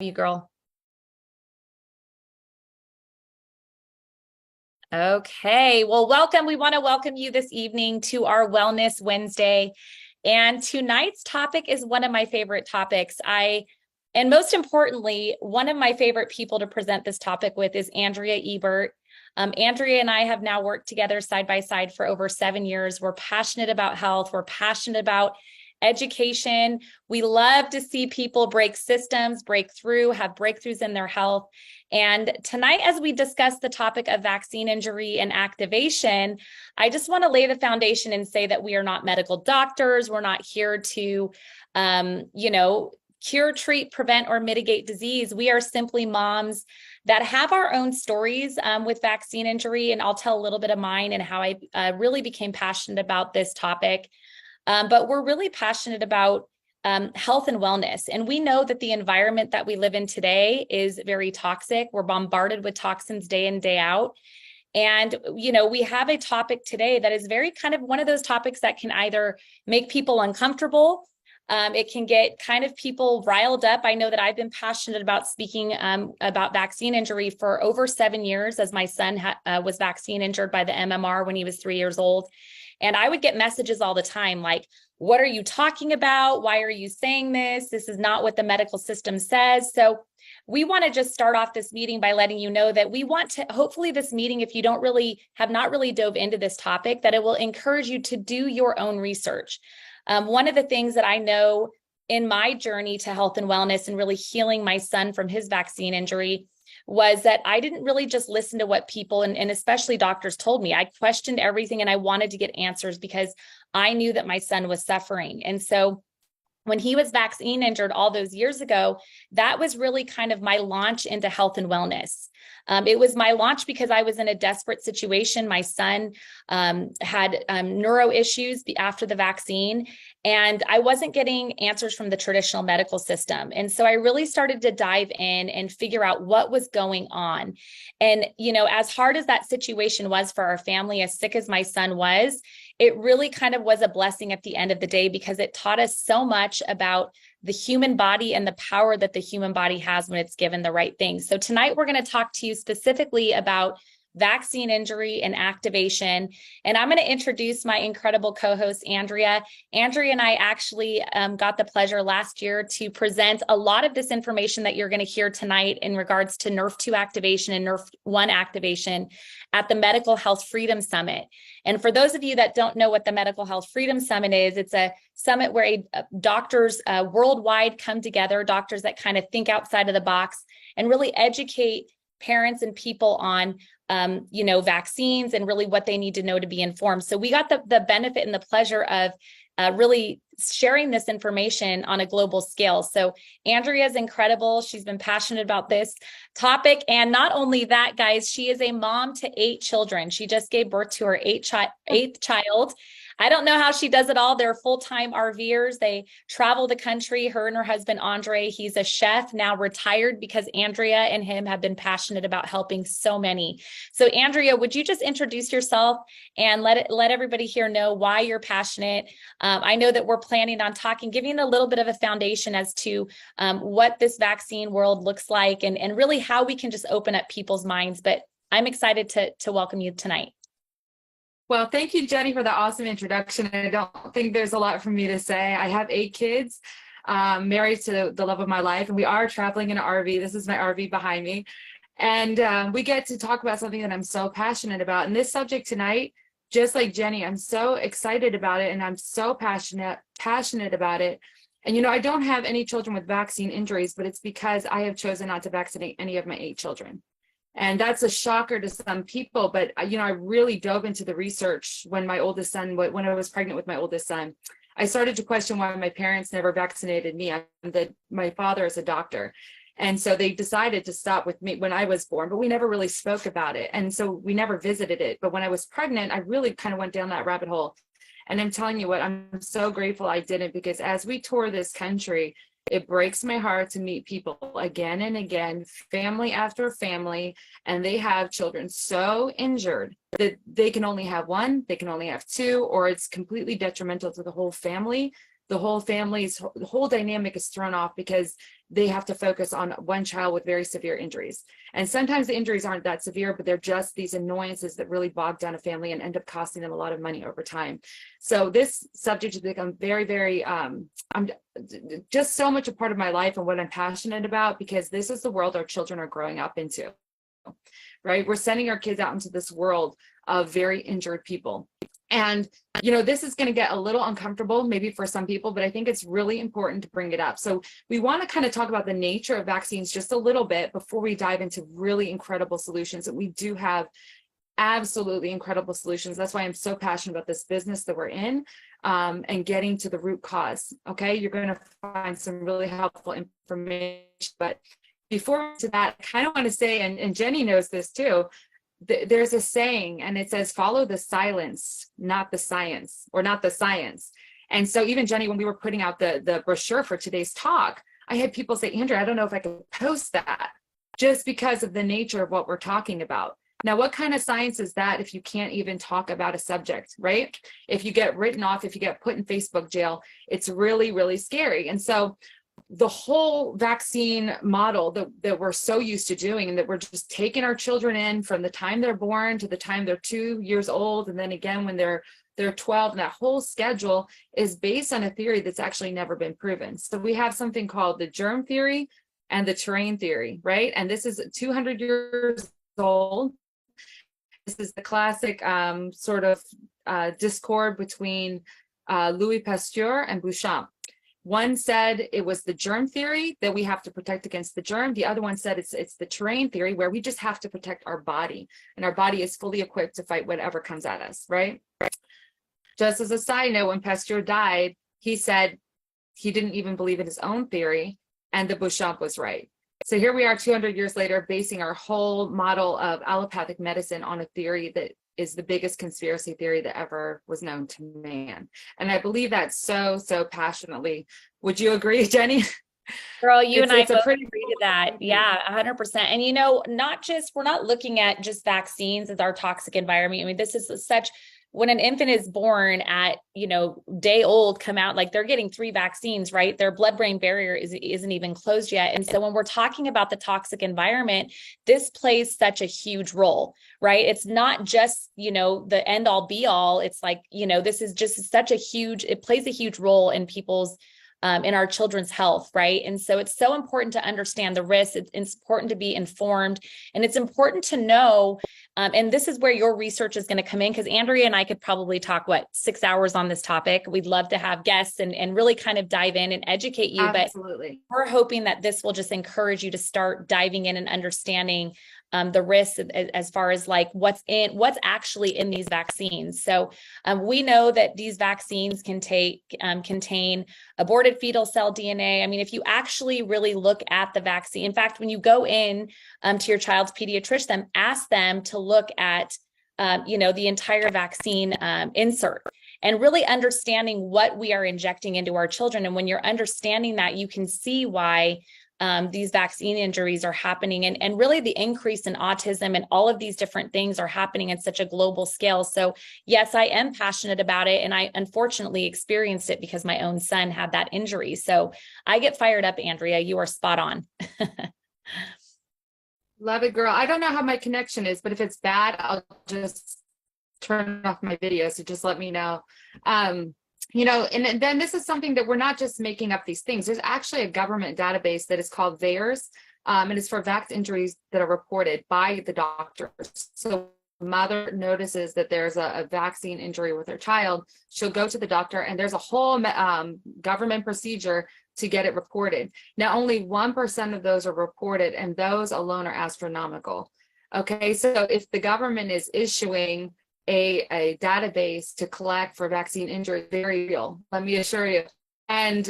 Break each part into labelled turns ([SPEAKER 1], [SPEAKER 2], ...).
[SPEAKER 1] you, girl. Okay, well, welcome. We want to welcome you this evening to our Wellness Wednesday. And tonight's topic is one of my favorite topics. And most importantly, one of my favorite people to present this topic with is Andrea Ebert. Andrea and I have now worked together side by side for over 7 years. We're passionate about health. We're passionate about education. We love to see people break systems, break through, have breakthroughs in their health. And tonight, as we discuss the topic of vaccine injury and activation, I just want to lay the foundation and say that we are not medical doctors. We're not here to, cure, treat, prevent, or mitigate disease. We are simply moms that have our own stories with vaccine injury. And I'll tell a little bit of mine and how I really became passionate about this topic. But we're really passionate about health and wellness. And we know that the environment that we live in today is very toxic. We're bombarded with toxins day in, day out. And, we have a topic today that is very kind of one of those topics that can either make people uncomfortable. It can get kind of people riled up. I know that I've been passionate about speaking about vaccine injury for over 7 years, as my son was vaccine injured by the MMR when he was 3 years old. And I would get messages all the time like, what are you talking about? Why are you saying this? This is not what the medical system says. So we want to just start off this meeting by letting you know that we want to, hopefully this meeting, if you have not really dove into this topic, that it will encourage you to do your own research. One of the things that I know in my journey to health and wellness and really healing my son from his vaccine injury was that I didn't really just listen to what people and especially doctors told me. I questioned everything and I wanted to get answers because I knew that my son was suffering. And so when he was vaccine injured all those years ago, that was really kind of my launch into health and wellness. It was my launch because I was in a desperate situation. My son had neuro issues after the vaccine, and I wasn't getting answers from the traditional medical system. And so I really started to dive in and figure out what was going on. And, as hard as that situation was for our family, as sick as my son was, it really kind of was a blessing at the end of the day because it taught us so much about the human body and the power that the human body has when it's given the right things. So tonight we're going to talk to you specifically about vaccine injury and activation. And I'm going to introduce my incredible co-host, Andrea. Andrea and I actually got the pleasure last year to present a lot of this information that you're going to hear tonight in regards to NRF2 activation and NRF1 activation at the Medical Health Freedom Summit. And for those of you that don't know what the Medical Health Freedom Summit is, it's a summit where doctors worldwide come together, doctors that kind of think outside of the box and really educate parents and people on vaccines and really what they need to know to be informed. So we got the benefit and the pleasure of really sharing this information on a global scale. So Andrea is incredible. She's been passionate about this topic. And not only that, guys, she is a mom to 8 children. She just gave birth to her eighth child. I don't know how she does it all. They're full-time RVers. They travel the country, her and her husband, Andre. He's a chef, now retired because Andrea and him have been passionate about helping so many. So Andrea, would you just introduce yourself and let everybody here know why you're passionate? I know that we're planning on giving a little bit of a foundation as to what this vaccine world looks like and really how we can just open up people's minds. But I'm excited to welcome you tonight.
[SPEAKER 2] Well, thank you, Jenny, for the awesome introduction. I don't think there's a lot for me to say. I have 8 kids, married to the love of my life, and we are traveling in an RV. This is my RV behind me. And we get to talk about something that I'm so passionate about. And this subject tonight, just like Jenny, I'm so excited about it, and I'm so passionate about it. And, I don't have any children with vaccine injuries, but it's because I have chosen not to vaccinate any of my 8 children. And that's a shocker to some people, but I really dove into the research when I was pregnant with my oldest son. I started to question why my parents never vaccinated me. My father is a doctor. And so they decided to stop with me when I was born, but we never really spoke about it. And so we never visited it. But when I was pregnant, I really kind of went down that rabbit hole. And I'm telling you what, I'm so grateful I didn't, because as we tour this country, it breaks my heart to meet people again and again, family after family, and they have children so injured that they can only have one, they can only have 2, or it's completely detrimental to the whole family. the whole dynamic is thrown off because they have to focus on one child with very severe injuries. And sometimes the injuries aren't that severe, but they're just these annoyances that really bog down a family and end up costing them a lot of money over time. So this subject has become very, very, I'm just so much a part of my life and what I'm passionate about, because this is the world our children are growing up into, right? We're sending our kids out into this world of very injured people. And, this is going to get a little uncomfortable maybe for some people, but I think it's really important to bring it up. So we want to kind of talk about the nature of vaccines just a little bit before we dive into really incredible solutions. And we do have absolutely incredible solutions. That's why I'm so passionate about this business that we're in, and getting to the root cause. Okay. You're going to find some really helpful information. But before to that, I kind of want to say, and Jenny knows this too, there's a saying, and it says, follow the silence, not the science, or not the science. And so even Jenny, when we were putting out the brochure for today's talk, I had people say, Andrea, I don't know if I could post that, just because of the nature of what we're talking about. Now, what kind of science is that if you can't even talk about a subject, right? If you get written off, if you get put in Facebook jail, it's really, really scary. And so the whole vaccine model that we're so used to doing, and that we're just taking our children in from the time they're born to the time they're 2 years old, and then again when they're 12, and that whole schedule is based on a theory that's actually never been proven. So we have something called the germ theory and the terrain theory, right? And this is 200 years old. This is the classic discord between Louis Pasteur and Beauchamp. One said it was the germ theory, that we have to protect against the germ. The other one said it's the terrain theory, where we just have to protect our body, and our body is fully equipped to fight whatever comes at us, right? Just as a side note, when Pasteur died, he said he didn't even believe in his own theory, and the Beauchamp was right. So here we are 200 years later, basing our whole model of allopathic medicine on a theory that is the biggest conspiracy theory that ever was known to man. And I believe that so passionately. Would you agree, Jenny?
[SPEAKER 1] Girl, you and I both agree to that. Yeah, 100%. And we're not looking at just vaccines as our toxic environment. I mean, this is when an infant is born at, day old, come out, like they're getting 3 vaccines, right? Their blood-brain barrier isn't even closed yet. And so when we're talking about the toxic environment, this plays such a huge role, right? It's not just, the end all be all. It's like, this is just it plays a huge role in people's in our children's health, right? And so it's so important to understand the risks. It's important to be informed, and it's important to know, and this is where your research is going to come in, because Andrea and I could probably talk, 6 hours on this topic. We'd love to have guests and really kind of dive in and educate you.
[SPEAKER 2] Absolutely.
[SPEAKER 1] But we're hoping that this will just encourage you to start diving in and understanding the risks as far as like what's actually in these vaccines. So we know that these vaccines can contain aborted fetal cell DNA. I mean, if you actually really look at the vaccine, in fact, when you go in to your child's pediatrician, ask them to look at the entire vaccine insert, and really understanding what we are injecting into our children. And when you're understanding that, you can see why these vaccine injuries are happening, and really the increase in autism and all of these different things are happening at such a global scale. So yes, I am passionate about it, and I unfortunately experienced it because my own son had that injury. So I get fired up, Andrea. You are spot on.
[SPEAKER 2] Love it, girl. I don't know how my connection is, but if it's bad, I'll just turn off my video. So just let me know. And then this is something that we're not just making up these things. There's actually a government database that is called VAERS, and it's for vaccine injuries that are reported by the doctors. So mother notices that there's a vaccine injury with her child, she'll go to the doctor, and there's a whole government procedure to get it reported. Now, only 1% of those are reported, and those alone are astronomical. Okay, so if the government is issuing a database to collect for vaccine injury, very real, let me assure you. And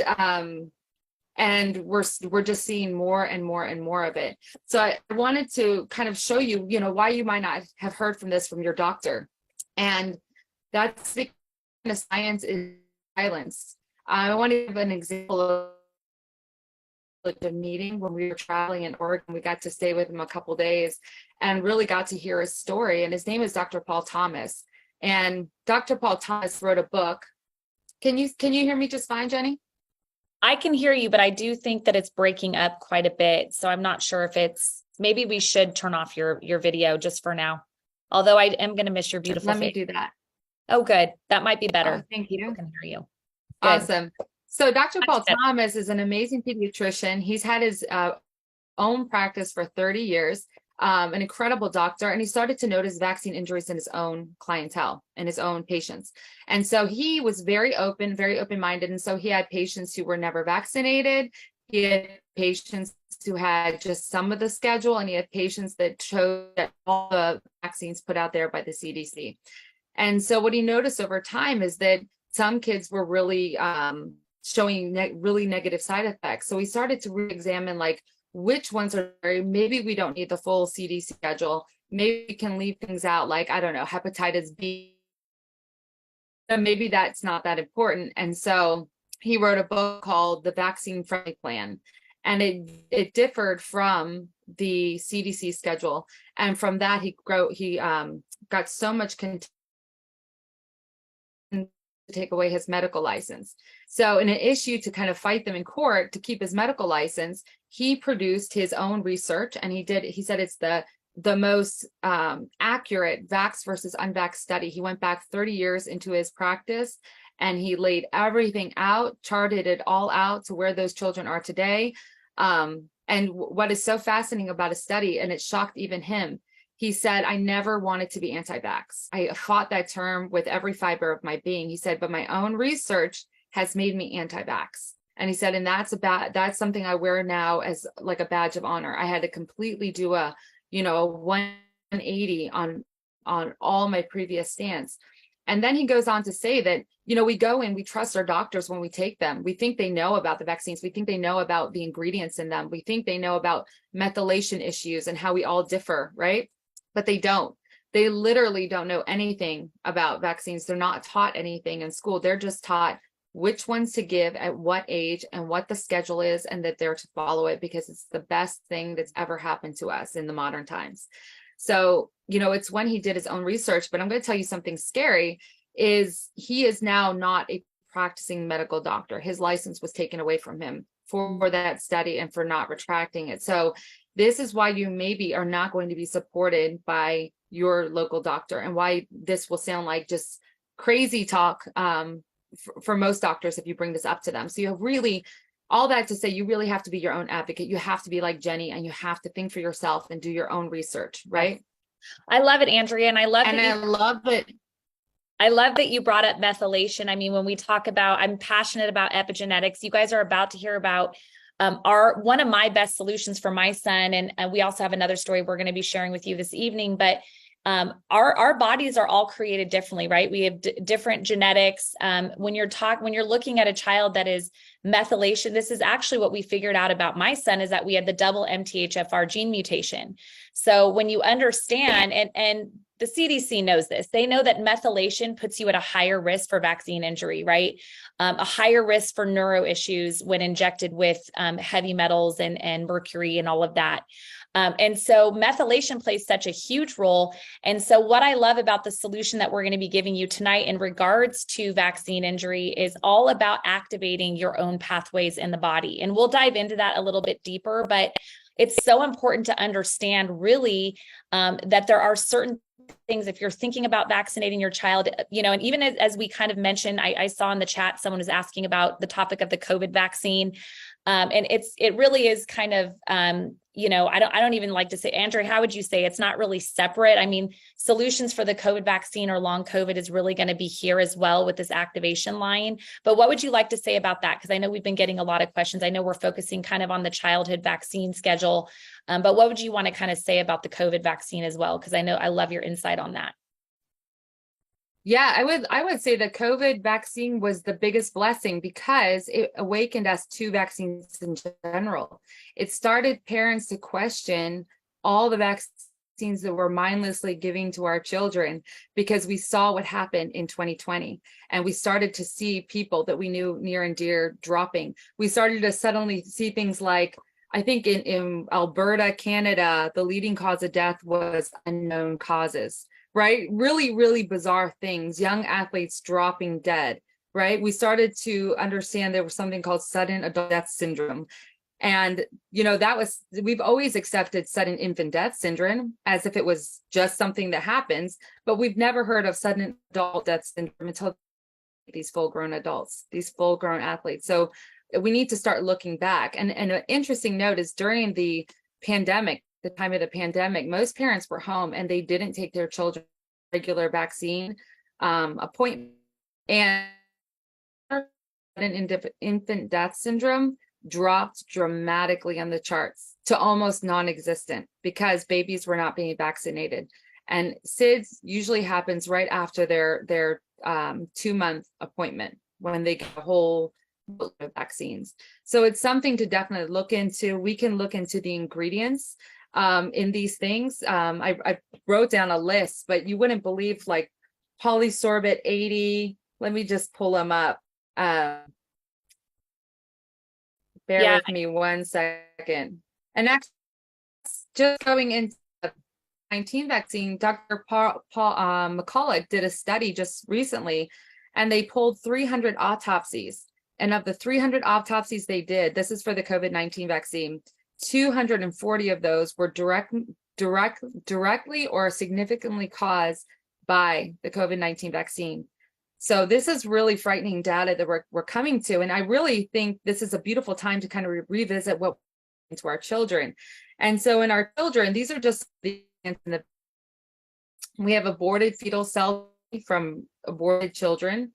[SPEAKER 2] we're just seeing more and more and more of it. So I wanted to kind of show you, why you might not have heard from this from your doctor. And that's because science is silence. I want to give an example of a meeting when we were traveling in Oregon. We got to stay with him a couple days and really got to hear his story. And his name is Dr. Paul Thomas. And Dr. Paul Thomas wrote a book Can you hear me just fine, Jenny?
[SPEAKER 1] I can hear you, but I do think that it's breaking up quite a bit. So I'm not sure if maybe we should turn off your video just for now. Although I am going to miss your beautiful
[SPEAKER 2] Let me
[SPEAKER 1] face.
[SPEAKER 2] do that.
[SPEAKER 1] Oh, good. That might be
[SPEAKER 2] Oh,
[SPEAKER 1] better.
[SPEAKER 2] thank
[SPEAKER 1] People
[SPEAKER 2] you.
[SPEAKER 1] can hear you. Good.
[SPEAKER 2] Awesome. So Dr.
[SPEAKER 1] Much
[SPEAKER 2] Paul
[SPEAKER 1] better.
[SPEAKER 2] Thomas is an amazing pediatrician. He's had his own practice for 30 years, an incredible doctor, and he started to notice vaccine injuries in his own clientele and his own patients. And so he was very open-minded. And so he had patients who were never vaccinated. He had patients who had just some of the schedule, and he had patients that chose all the vaccines put out there by the CDC. And so what he noticed over time is that some kids were really showing really negative side effects. So we started to re-examine like which ones are, maybe we don't need the full CDC schedule. Maybe we can leave things out like, I don't know, hepatitis B. And maybe that's not that important. And so he wrote a book called The Vaccine Friendly Plan. And it differed from the CDC schedule. And from that, he got so much content to take away his medical license. So in an issue to kind of fight them in court to keep his medical license, he produced his own research, and he said it's the most accurate vax versus unvax study. He went back 30 years into his practice, and he laid everything out, charted it all out to where those children are today. And what is so fascinating about a study, and it shocked even him, he said, I never wanted to be anti-vax. I fought that term with every fiber of my being. He said, but my own research has made me anti-vax. And he said, and that's something I wear now as like a badge of honor. I had to completely do a 180 on all my previous stance. And then he goes on to say that, we go in, we trust our doctors when we take them. We think they know about the vaccines. We think they know about the ingredients in them. We think they know about methylation issues and how we all differ, right? But they don't. They literally don't know anything about vaccines. They're not taught anything in school. They're just taught which ones to give at what age and what the schedule is, and that they're to follow it because it's the best thing that's ever happened to us in the modern times. So, it's when he did his own research, but I'm going to tell you something scary is he is now not a practicing medical doctor. His license was taken away from him for that study and for not retracting it. So this is why you maybe are not going to be supported by your local doctor, and why this will sound like just crazy talk for most doctors if you bring this up to them. So you have really, all that to say, you really have to be your own advocate. You have to be like Jenny, and you have to think for yourself and do your own research, right?
[SPEAKER 1] I love it, Andrea. And I love
[SPEAKER 2] it.
[SPEAKER 1] I love that you brought up methylation. I mean, when we talk about, I'm passionate about epigenetics. You guys are about to hear about one of my best solutions for my son. And we also have another story we're going to be sharing with you this evening, but our bodies are all created differently, right? We have different genetics. When you're looking at a child that is methylation, this is actually what we figured out about my son, is that we had the double MTHFR gene mutation. So when you understand, and the CDC knows this, they know that methylation puts you at a higher risk for vaccine injury, right? A higher risk for neuro issues when injected with heavy metals and mercury and all of that. And so methylation plays such a huge role. And so what I love about the solution that we're going to be giving you tonight in regards to vaccine injury is all about activating your own pathways in the body. And we'll dive into that a little bit deeper, but it's so important to understand really that there are certain things, if you're thinking about vaccinating your child, and even as we kind of mentioned, I saw in the chat, someone was asking about the topic of the COVID vaccine. And it really is kind of, I don't even like to say, Andrea, how would you say it's not really separate? I mean, solutions for the COVID vaccine or long COVID is really going to be here as well with this activation line. But what would you like to say about that? Because I know we've been getting a lot of questions. I know we're focusing kind of on the childhood vaccine schedule, but what would you want to kind of say about the COVID vaccine as well? Because I know I love your insight on that.
[SPEAKER 2] Yeah, I would say the COVID vaccine was the biggest blessing because it awakened us to vaccines in general. It started parents to question all the vaccines that we're mindlessly giving to our children, because we saw what happened in 2020, and we started to see people that we knew near and dear dropping. We started to suddenly see things like, I think in Alberta, Canada, the leading cause of death was unknown causes. Right? Really, really bizarre things. Young athletes dropping dead. right? We started to understand there was something called sudden adult death syndrome. And, we've always accepted sudden infant death syndrome as if it was just something that happens, but we've never heard of sudden adult death syndrome until these full-grown adults, these full-grown athletes. So we need to start looking back. And an interesting note is during the pandemic, the time of the pandemic, most parents were home and they didn't take their children regular vaccine appointment. And infant death syndrome dropped dramatically on the charts to almost non-existent because babies were not being vaccinated. And SIDS usually happens right after their 2-month appointment when they get a whole boatload of vaccines. So it's something to definitely look into. We can look into the ingredients in these things. I wrote down a list, but you wouldn't believe, like polysorbate 80. Let me just pull them up. Bear with me 1 second. And actually, just going into the 19 vaccine, Dr. Paul McCulloch did a study just recently, and they pulled 300 autopsies. And of the 300 autopsies they did, this is for the COVID-19 vaccine, 240 of those were directly or significantly caused by the COVID-19 vaccine. So this is really frightening data that we're coming to. And I really think this is a beautiful time to kind of revisit what to our children. And so in our children, these are just we have aborted fetal cell from aborted children.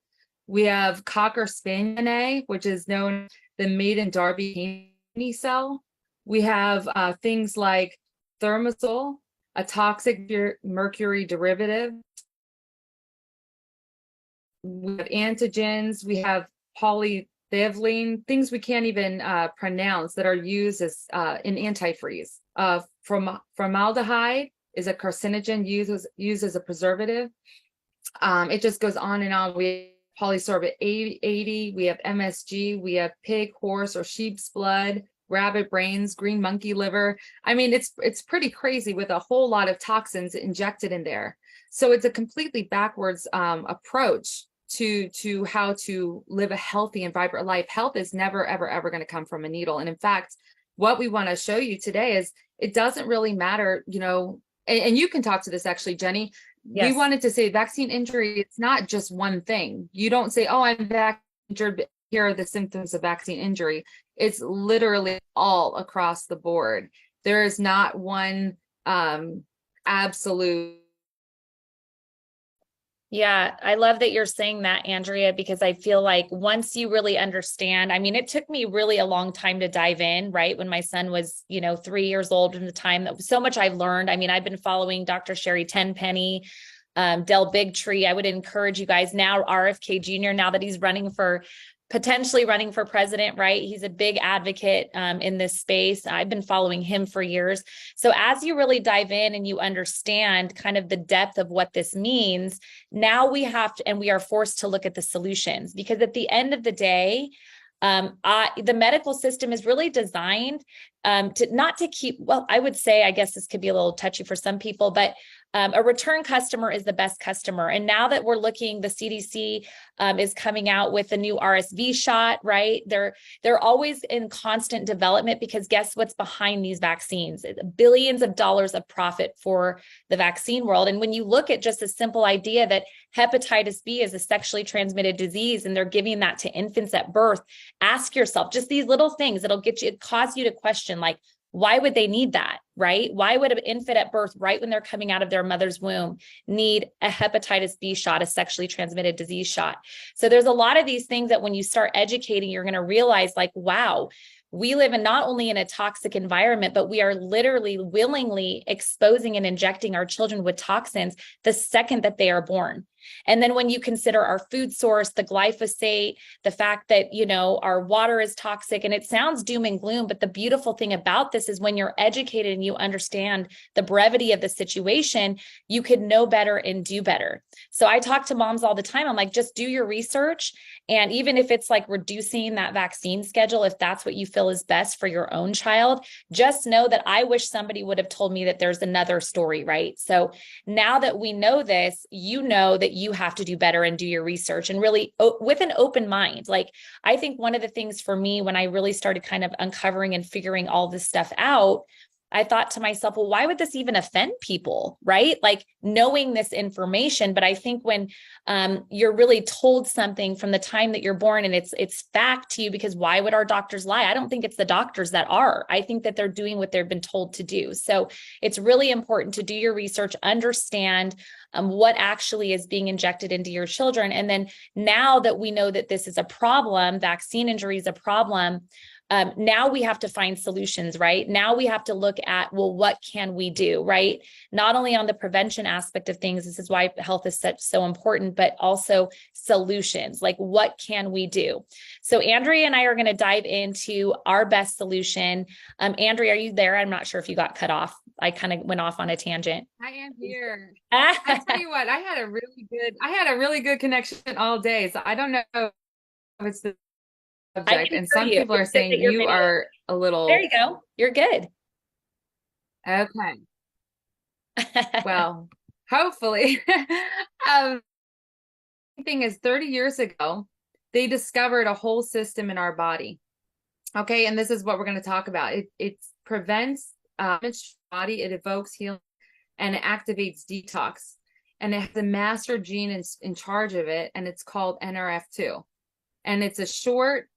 [SPEAKER 2] We have Cocker Spaniel, which is known the maiden Darby cell. We have things like thimerosal, a toxic mercury derivative. We have antigens, we have polyethylene, things we can't even pronounce that are used as in antifreeze. Formaldehyde is a carcinogen used as a preservative. It just goes on and on. We have polysorbate 80, we have MSG, we have pig, horse, or sheep's blood, rabbit brains, green monkey liver. I mean, it's pretty crazy with a whole lot of toxins injected in there. So it's a completely backwards approach to how to live a healthy and vibrant life. Health is never, ever going to come from a needle. And in fact, what we want to show you today is it doesn't really matter, and you can talk to this actually, Jenny. Yes. We wanted to say vaccine injury, it's not just one thing. You don't say, oh, I'm vaccine injured, here are the symptoms of vaccine injury. It's literally all across the board. There is not one absolute.
[SPEAKER 1] Yeah, I love that you're saying that, Andrea, because I feel like once you really understand, I mean, it took me really a long time to dive in, right? When my son was, 3 years old in the time, that was so much I've learned. I mean, I've been following Dr. Sherry Tenpenny, Del Bigtree. I would encourage you guys now, RFK Jr., now that he's potentially running for president, right? He's a big advocate in this space. I've been following him for years. So as you really dive in and you understand kind of the depth of what this means, now we have to, and we are forced to look at the solutions, because at the end of the day, the medical system is really designed to keep, well, I would say, I guess this could be a little touchy for some people, but a return customer is the best customer. And now that we're looking, the CDC is coming out with a new RSV shot, right? They're always in constant development, because guess what's behind these vaccines? Billions of dollars of profit for the vaccine world. And when you look at just a simple idea that hepatitis B is a sexually transmitted disease, and they're giving that to infants at birth, ask yourself just these little things. It cause you to question, like, why would they need that, right? Why would an infant at birth, right when they're coming out of their mother's womb, need a hepatitis B shot, a sexually transmitted disease shot? So there's a lot of these things that when you start educating, you're going to realize, like, wow, we live in not only in a toxic environment, but we are literally willingly exposing and injecting our children with toxins the second that they are born. And then when you consider our food source, the glyphosate, the fact that, our water is toxic, and it sounds doom and gloom, but the beautiful thing about this is when you're educated and you understand the brevity of the situation, you could know better and do better. So I talk to moms all the time. I'm like, just do your research. And even if it's like reducing that vaccine schedule, if that's what you feel is best for your own child, just know that I wish somebody would have told me that there's another story, right? So now that we know this, you know that you have to do better and do your research and really with an open mind. Like, I think one of the things for me when I really started kind of uncovering and figuring all this stuff out, I thought to myself, well, why would this even offend people, right? Like, knowing this information. But I think when you're really told something from the time that you're born and it's fact to you, because why would our doctors lie? I don't think it's the doctors that are. I think that they're doing what they've been told to do. So it's really important to do your research, understand what actually is being injected into your children. And then now that we know that this is a problem, vaccine injury is a problem, now we have to find solutions, right? Now we have to look at, well, what can we do, right? Not only on the prevention aspect of things, this is why health is so important, but also solutions, like what can we do? So Andrea and I are going to dive into our best solution. Andrea, are you there? I'm not sure if you got cut off. I kind of went off on a tangent.
[SPEAKER 2] I am here. I tell you what, I had a really good connection all day. So I don't know if it's the subject. And some people are saying you are a little.
[SPEAKER 1] There you go. You're good.
[SPEAKER 2] Okay. Well, hopefully. Thing is, 30 years ago, they discovered a whole system in our body. Okay, and this is what we're going to talk about. It prevents body, it evokes healing, and it activates detox. And it has a master gene in charge of it, and it's called NRF2. And it's a short,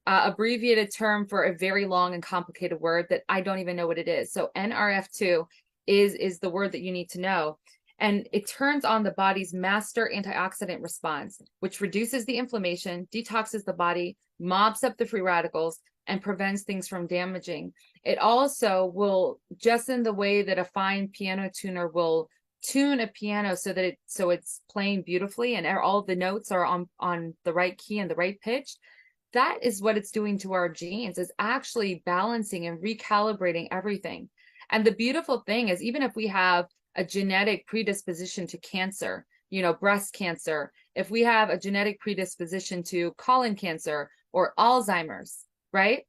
[SPEAKER 2] abbreviated term for a very long and complicated word that I don't even know what it is. So NRF2 is the word that you need to know. And it turns on the body's master antioxidant response, which reduces the inflammation, detoxes the body, mops up the free radicals, and prevents things from damaging. It also will, just in the way that a fine piano tuner will tune a piano so that it's playing beautifully and all the notes are on the right key and the right pitch. That is what it's doing to our genes, is actually balancing and recalibrating everything. And the beautiful thing is, even if we have a genetic predisposition to cancer, breast cancer, if we have a genetic predisposition to colon cancer or Alzheimer's, right?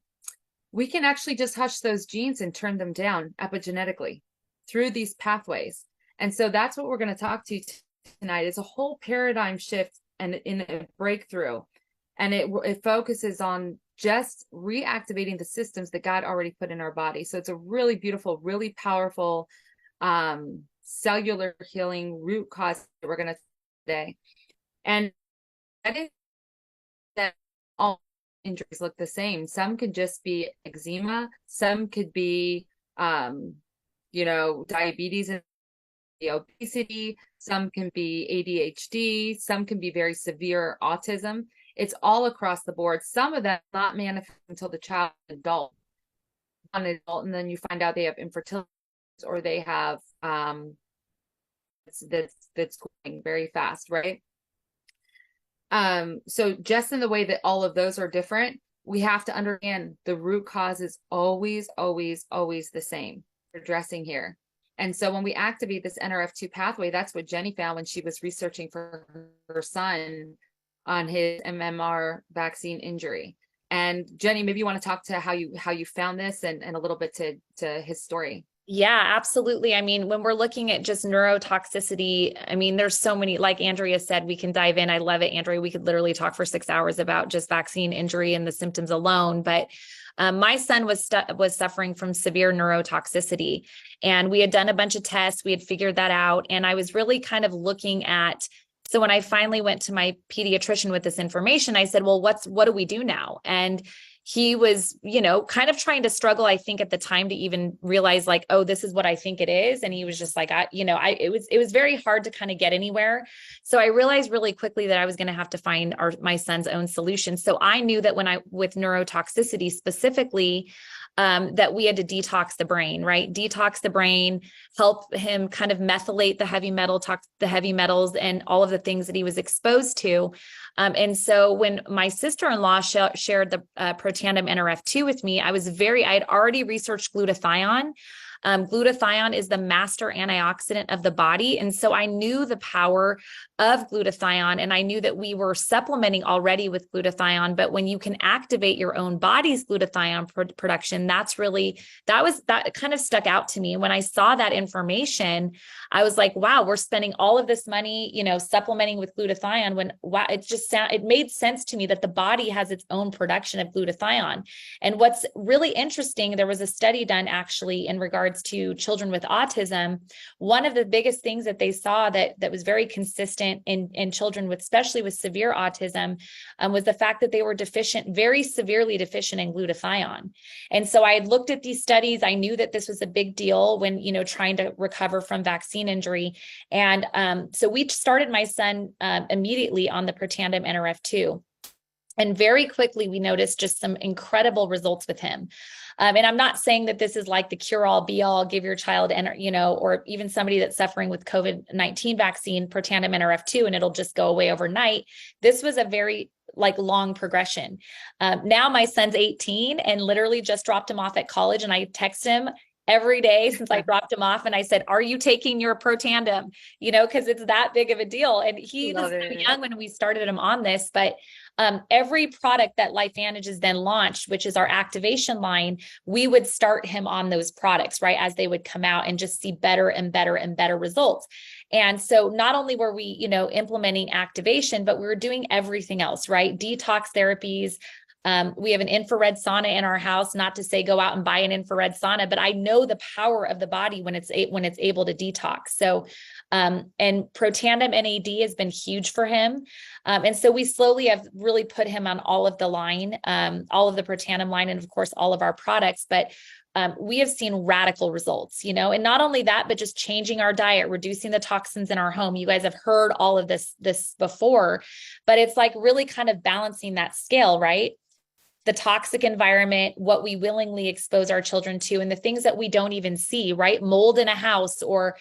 [SPEAKER 2] We can actually just hush those genes and turn them down epigenetically through these pathways. And so that's what we're going to talk to you tonight, is a whole paradigm shift and in a breakthrough. And it focuses on just reactivating the systems that God already put in our body. So it's a really beautiful, really powerful cellular healing root cause that we're going to today. And I think that all injuries look the same. Some could just be eczema. Some could be, diabetes and obesity. Some can be ADHD. Some can be very severe autism. It's all across the board. Some of them not manifest until the child is adult, and then you find out they have infertility or they have that's going very fast, right? So just in the way that all of those are different, we have to understand the root cause is always, always, always the same. We're addressing here. And so when we activate this NRF2 pathway, that's what Jenny found when she was researching for her son on his MMR vaccine injury. And Jenny, maybe you want to talk to how you found this and a little bit to his story.
[SPEAKER 1] Yeah, absolutely. I mean, when we're looking at just neurotoxicity, I mean, there's so many, like Andrea said, we can dive in. I love it, Andrea. We could literally talk for 6 hours about just vaccine injury and the symptoms alone. But my son was suffering from severe neurotoxicity, and we had done a bunch of tests. We had figured that out. And I was really kind of looking at, so when I finally went to my pediatrician with this information, I said, well, what do we do now? And he was, kind of trying to struggle, I think at the time, to even realize like, oh, this is what I think it is. And he was just like, it was very hard to kind of get anywhere. So I realized really quickly that I was going to have to find my son's own solution. So I knew that with neurotoxicity specifically, that we had to detox the brain, right? Detox the brain, help him kind of methylate the heavy metals and all of the things that he was exposed to. And so when my sister-in-law shared the Protandim NRF2 with me, I had already researched glutathione. Glutathione is the master antioxidant of the body. And so I knew the power of glutathione, and I knew that we were supplementing already with glutathione. But when you can activate your own body's glutathione production, that kind of stuck out to me. When I saw that information, I was like, wow, we're spending all of this money, supplementing with glutathione, when wow, it made sense to me that the body has its own production of glutathione. And what's really interesting, there was a study done actually in regards to children with autism. One of the biggest things that they saw that was very consistent in children with, especially with severe autism, was the fact that they were deficient, very severely deficient in glutathione. And so I had looked at these studies. I knew that this was a big deal when, trying to recover from vaccine injury. And so we started my son immediately on the Protandim Nrf2. And very quickly, we noticed just some incredible results with him. And I'm not saying that this is like the cure-all, be-all, give your child, or even somebody that's suffering with COVID-19 vaccine, Protandim Nrf2, and it'll just go away overnight. This was a very long progression. Now my son's 18 and literally just dropped him off at college, and I text him every day since I dropped him off. And I said, are you taking your Protandim? Because it's that big of a deal. And he was young when we started him on this, but every product that LifeVantage has then launched, which is our activation line, we would start him on those products, right, as they would come out, and just see better and better and better results. And so not only were we, implementing activation, but we were doing everything else, right? Detox therapies. We have an infrared sauna in our house, not to say go out and buy an infrared sauna, but I know the power of the body when it's able to detox. So, and Protandim NAD has been huge for him. And so we slowly have really put him on all of the line, all of the Protandim line, and of course, all of our products, but we have seen radical results, and not only that, but just changing our diet, reducing the toxins in our home. You guys have heard all of this before, but it's like really kind of balancing that scale, right? The toxic environment, what we willingly expose our children to, and the things that we don't even see, right? Mold in a house, or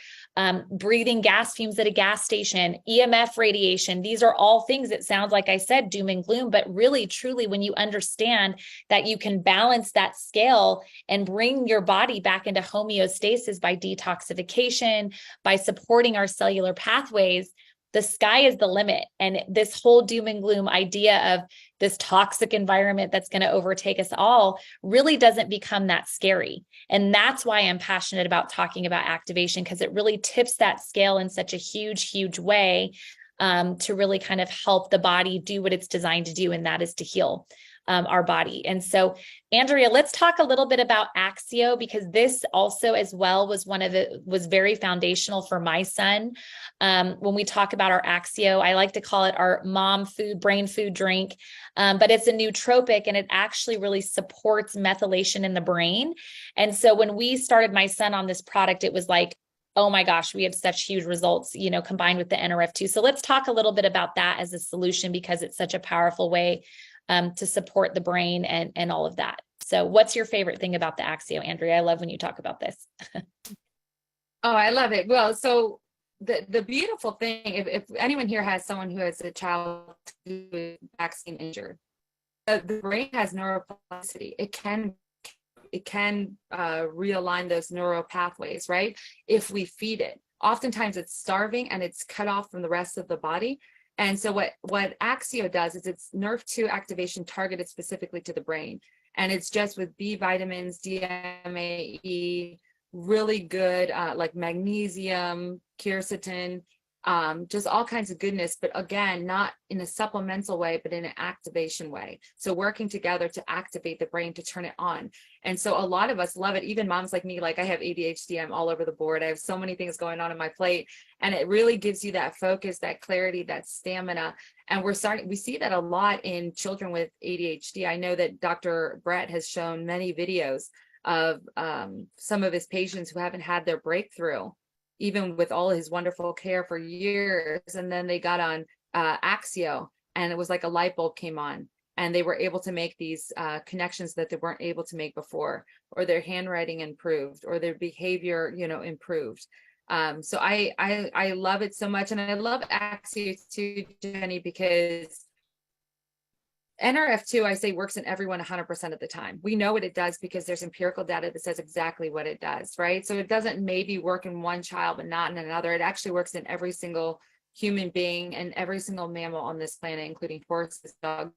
[SPEAKER 1] breathing gas fumes at a gas station, EMF radiation. These are all things that sounds like I said, doom and gloom, but really, truly, when you understand that you can balance that scale and bring your body back into homeostasis by detoxification, by supporting our cellular pathways, the sky is the limit. And this whole doom and gloom idea of this toxic environment that's going to overtake us all really doesn't become that scary. And that's why I'm passionate about talking about activation, because it really tips that scale in such a huge, huge way, to really kind of help the body do what it's designed to do, and that is to heal our body. And so, Andrea, let's talk a little bit about Axio, because this also as well was very foundational for my son. When we talk about our Axio, I like to call it our mom food, brain food drink, but it's a nootropic, and it actually really supports methylation in the brain. And so when we started my son on this product, it was like, oh my gosh, we have such huge results, combined with the Nrf2. So let's talk a little bit about that as a solution, because it's such a powerful way to support the brain and all of that. So what's your favorite thing about the Axio, Andrea? I love when you talk about this.
[SPEAKER 2] Oh, I love it. Well, so the beautiful thing, if anyone here has someone who has a child who is vaccine injured, the brain has neuroplasticity. It can realign those neural pathways, right? If we feed it. Oftentimes it's starving and it's cut off from the rest of the body. And so what Axio does is it's Nrf2 activation targeted specifically to the brain. And it's just with B vitamins, DMAE, really good, like magnesium, quercetin, just all kinds of goodness, but again, not in a supplemental way, but in an activation way. So working together to activate the brain, to turn it on. And so a lot of us love it, even moms like me. Like, I have ADHD, I'm all over the board. I have so many things going on my plate, and it really gives you that focus, that clarity, that stamina. And we see that a lot in children with ADHD. I know that Dr. Brett has shown many videos of some of his patients who haven't had their breakthrough, even with all his wonderful care for years. And then they got on Axio, and it was like a light bulb came on, and they were able to make these connections that they weren't able to make before, or their handwriting improved, or their behavior, improved. So I love it so much. And I love Axio too, Jenny, because NRF2, I say, works in everyone 100% of the time. We know what it does because there's empirical data that says exactly what it does, right? So it doesn't maybe work in one child, but not in another. It actually works in every single human being and every single mammal on this planet, including horses, dogs.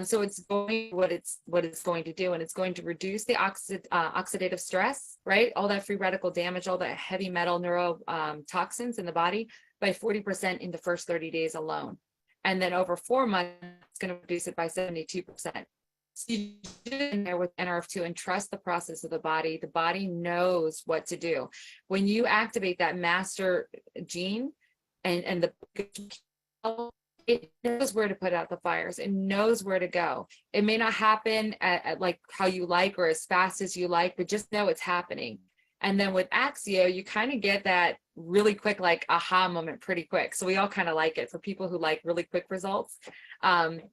[SPEAKER 2] So it's going what it's going to do, and it's going to reduce the oxidative stress, right? All that free radical damage, all that heavy metal neurotoxins in the body by 40% in the first 30 days alone. And then over 4 months, it's going to reduce it by 72%. So you do it in there with NRF2 and trust the process of the body. The body knows what to do. When you activate that master gene and the it knows where to put out the fires. It knows where to go. It may not happen at like how you like or as fast as you like, but just know it's happening. And then with Axio, you kind of get that really quick, like aha moment pretty quick. So we all kind of like it. For people who like really quick results,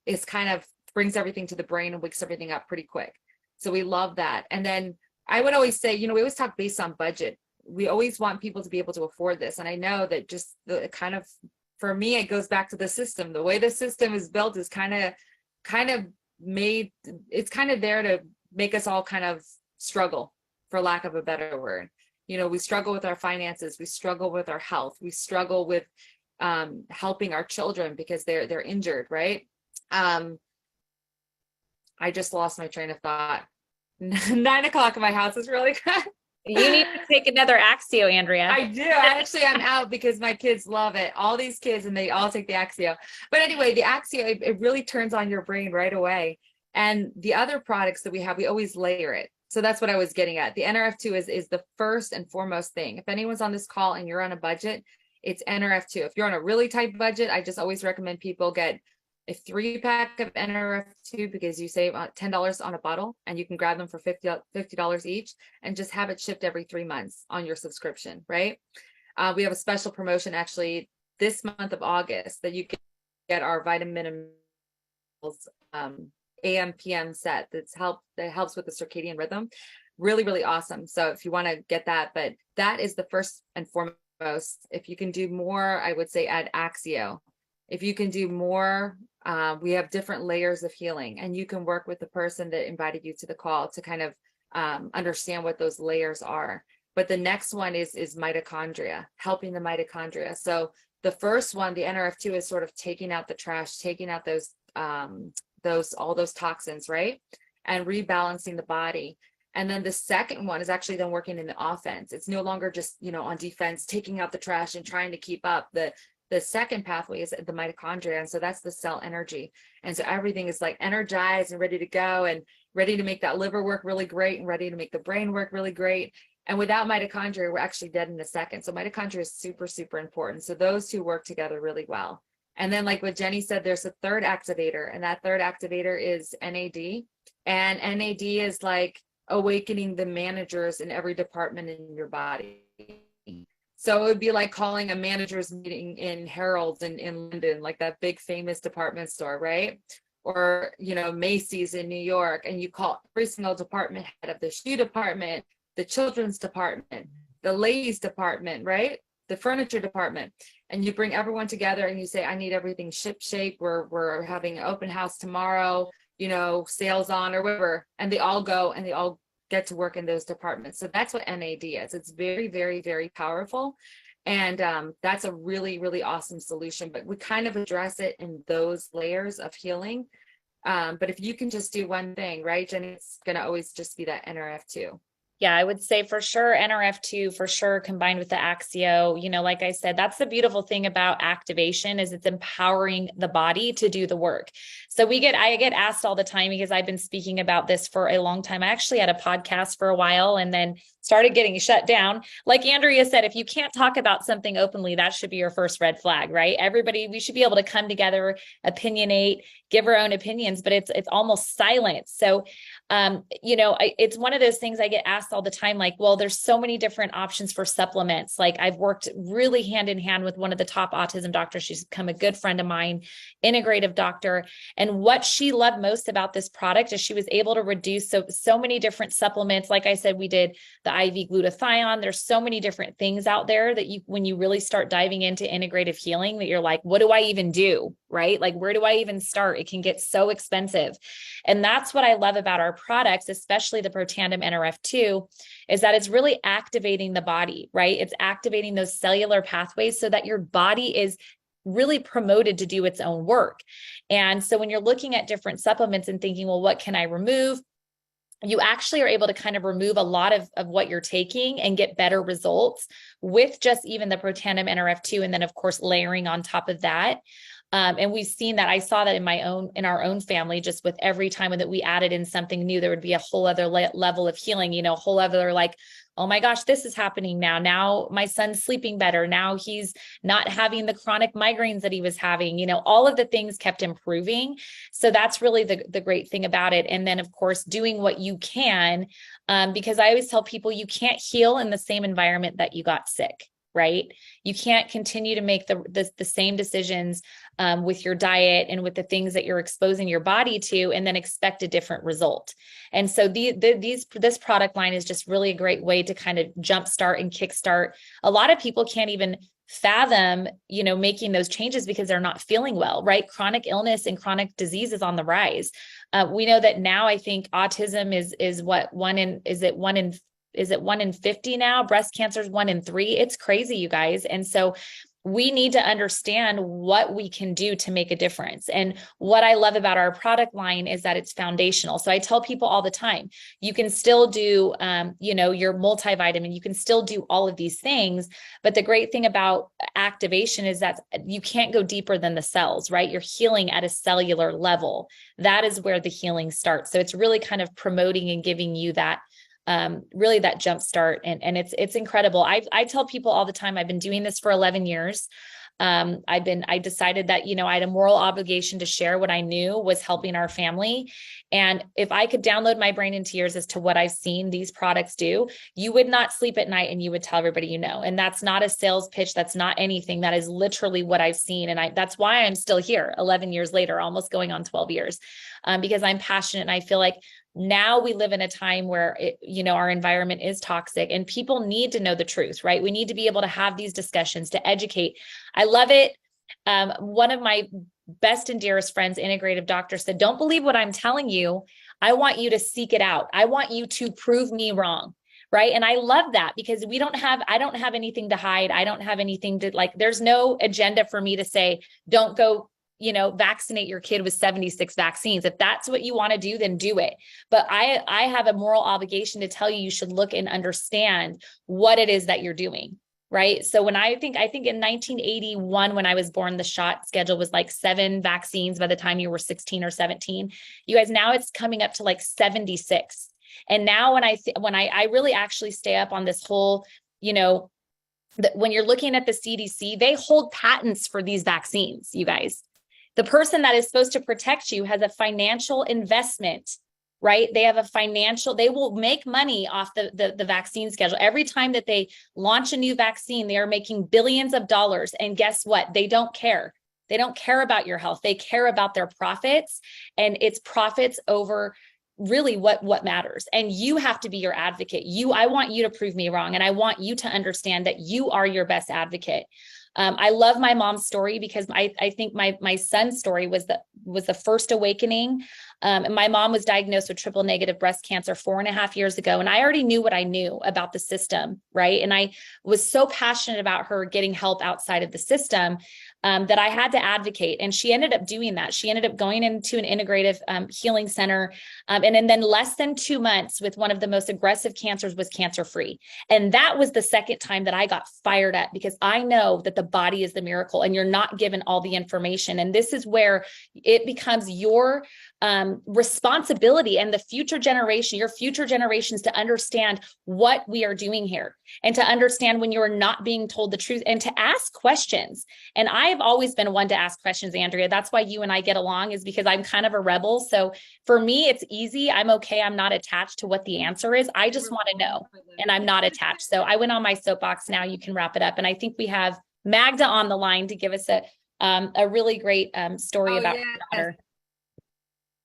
[SPEAKER 2] it's kind of brings everything to the brain and wakes everything up pretty quick. So we love that. And then I would always say, we always talk based on budget. We always want people to be able to afford this. And I know that just the kind of, for me, it goes back to the system. The way the system is built is kind of made, it's kind of there to make us all kind of struggle, for lack of a better word. We struggle with our finances, we struggle with our health, we struggle with helping our children because they're injured, right? I just lost my train of thought. 9 o'clock in my house is really good.
[SPEAKER 1] You need to take another Axio, Andrea.
[SPEAKER 2] I do. Actually, I'm out because my kids love it. All these kids, and they all take the Axio. But anyway, the Axio, it really turns on your brain right away. And the other products that we have, we always layer it. So that's what I was getting at. The NRF2 is the first and foremost thing. If anyone's on this call and you're on a budget, it's NRF2. If you're on a really tight budget, I just always recommend people get a 3-pack of NRF2 because you save $10 on a bottle and you can grab them for $50 each and just have it shipped every 3 months on your subscription, right? We have a special promotion actually this month of August that you can get our vitamin AM PM set that helps with the circadian rhythm. Really, really awesome. So if you want to get that, but that is the first and foremost. If you can do more, I would say add Axio. If you can do more, we have different layers of healing, and you can work with the person that invited you to the call to kind of understand what those layers are. But the next one is mitochondria, helping the mitochondria. So the first one, the NRF2, is sort of taking out the trash, taking out all those toxins, right? And rebalancing the body. And then the second one is actually then working in the offense. It's no longer just, on defense, taking out the trash and trying to keep up. The second pathway is the mitochondria. And so that's the cell energy. And so everything is like energized and ready to go and ready to make that liver work really great and ready to make the brain work really great. And without mitochondria, we're actually dead in a second. So mitochondria is super, super important. So those two work together really well. And then like what Jenny said, there's a third activator, and that third activator is NAD. And NAD is like awakening the managers in every department in your body. So it would be like calling a managers meeting in Harrods in London, like that big famous department store, right? Or, Macy's in New York, and you call every single department head of the shoe department, the children's department, the ladies department, right? The furniture department. And you bring everyone together and you say, I need everything ship shape. We're having an open house tomorrow, sales on or whatever. And they all go and they all get to work in those departments. So that's what NAD is. It's very, very, very powerful. And that's a really, really awesome solution. But we kind of address it in those layers of healing. But if you can just do one thing, right, Jenny, it's going to always just be that NRF2.
[SPEAKER 1] Yeah, I would say for sure NRF2 for sure combined with the Axio. Like I said, that's the beautiful thing about activation is it's empowering the body to do the work. So I get asked all the time because I've been speaking about this for a long time. I actually had a podcast for a while and then started getting shut down. Like Andrea said, if you can't talk about something openly, that should be your first red flag, right? We should be able to come together, opinionate, give our own opinions, but it's almost silent. So, it's one of those things I get asked asked all the time, like, well, there's so many different options for supplements. Like I've worked really hand in hand with one of the top autism doctors. She's become a good friend of mine, integrative doctor. And what she loved most about this product is she was able to reduce so many different supplements. Like I said, we did the IV glutathione. There's so many different things out there that when you really start diving into integrative healing, that you're like, what do I even do? Right? Like, where do I even start? It can get so expensive. And that's what I love about our products, especially the Protandim NRF2, is that it's really activating the body, right? It's activating those cellular pathways so that your body is really promoted to do its own work. And so when you're looking at different supplements and thinking, well, what can I remove? You actually are able to kind of remove a lot of what you're taking and get better results with just even the Protandim NRF2. And then of course, layering on top of that. And we've seen that. I saw that in our own family, just with every time that we added in something new, there would be a whole other level of healing, a whole other like, oh my gosh, this is happening now. Now my son's sleeping better. Now he's not having the chronic migraines that he was having, all of the things kept improving. So that's really the great thing about it. And then of course, doing what you can, because I always tell people you can't heal in the same environment that you got sick. Right? You can't continue to make the same decisions with your diet and with the things that you're exposing your body to, and then expect a different result. And so this product line is just really a great way to kind of jumpstart and kickstart. A lot of people can't even fathom, making those changes because they're not feeling well, right? Chronic illness and chronic disease is on the rise. We know that now. I think autism is what one in 50 now? Breast cancer is 1 in 3. It's crazy, you guys. And so we need to understand what we can do to make a difference. And what I love about our product line is that it's foundational. So I tell people all the time, you can still do, your multivitamin, you can still do all of these things. But the great thing about activation is that you can't go deeper than the cells, right? You're healing at a cellular level. That is where the healing starts. So it's really kind of promoting and giving you that really that jump start. And it's incredible. I tell people all the time, I've been doing this for 11 years. I decided that, I had a moral obligation to share what I knew was helping our family. And if I could download my brain in tears as to what I've seen these products do, you would not sleep at night and you would tell everybody, and that's not a sales pitch. That's not anything. That is literally what I've seen. And that's why I'm still here 11 years later, almost going on 12 years, because I'm passionate. And I feel like now we live in a time where our environment is toxic and people need to know the truth, right? We need to be able to have these discussions to educate. I love it. One of my best and dearest friends, integrative doctor, said, don't believe what I'm telling you. I want you to seek it out. I want you to prove me wrong. Right. And I love that because I don't have anything to hide. I don't have anything to there's no agenda for me to say, don't go vaccinate your kid with 76 vaccines. If that's what you want to do, then do it. But I have a moral obligation to tell you, you should look and understand what it is that you're doing. Right. So when I think in 1981, when I was born, the shot schedule was 7 vaccines by the time you were 16 or 17. You guys, now it's coming up to 76. And now when I really actually stay up on this whole, when you're looking at the CDC, they hold patents for these vaccines, you guys. The person that is supposed to protect you has a financial investment, right? They will make money off the vaccine schedule. Every time that they launch a new vaccine, they are making billions of dollars. And guess what? They don't care. They don't care about your health. They care about their profits, and it's profits over really what matters. And you have to be your advocate. I want you to prove me wrong. And I want you to understand that you are your best advocate. I love my mom's story because I think my son's story was the first awakening. And my mom was diagnosed with triple negative breast cancer 4.5 years ago. And I already knew what I knew about the system, right? And I was so passionate about her getting help outside of the system that I had to advocate. And she ended up doing that. She ended up going into an integrative healing center. And then less than 2 months with one of the most aggressive cancers was cancer-free. And that was the second time that I got fired up because I know that the body is the miracle and you're not given all the information. And this is where it becomes your responsibility and the future generation, your future generations, to understand what we are doing here and to understand when you're not being told the truth and to ask questions. And I've always been one to ask questions, Andrea. That's why you and I get along, is because I'm kind of a rebel. So for me, it's easy. I'm okay. I'm not attached to what the answer is. I just want to know, and I'm not attached. So I went on my soapbox. Now you can wrap it up. And I think we have Magda on the line to give us a really great story about her daughter.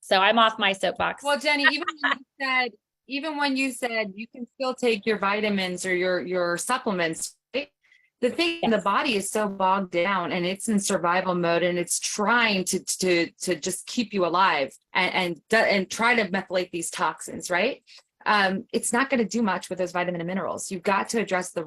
[SPEAKER 1] So I'm off my soapbox.
[SPEAKER 2] Well, Jenny, even when you said you can still take your vitamins or your supplements, right? The thing, the body is so bogged down and it's in survival mode and it's trying to just keep you alive and try to methylate these toxins, right? It's not going to do much with those vitamin and minerals. You've got to address the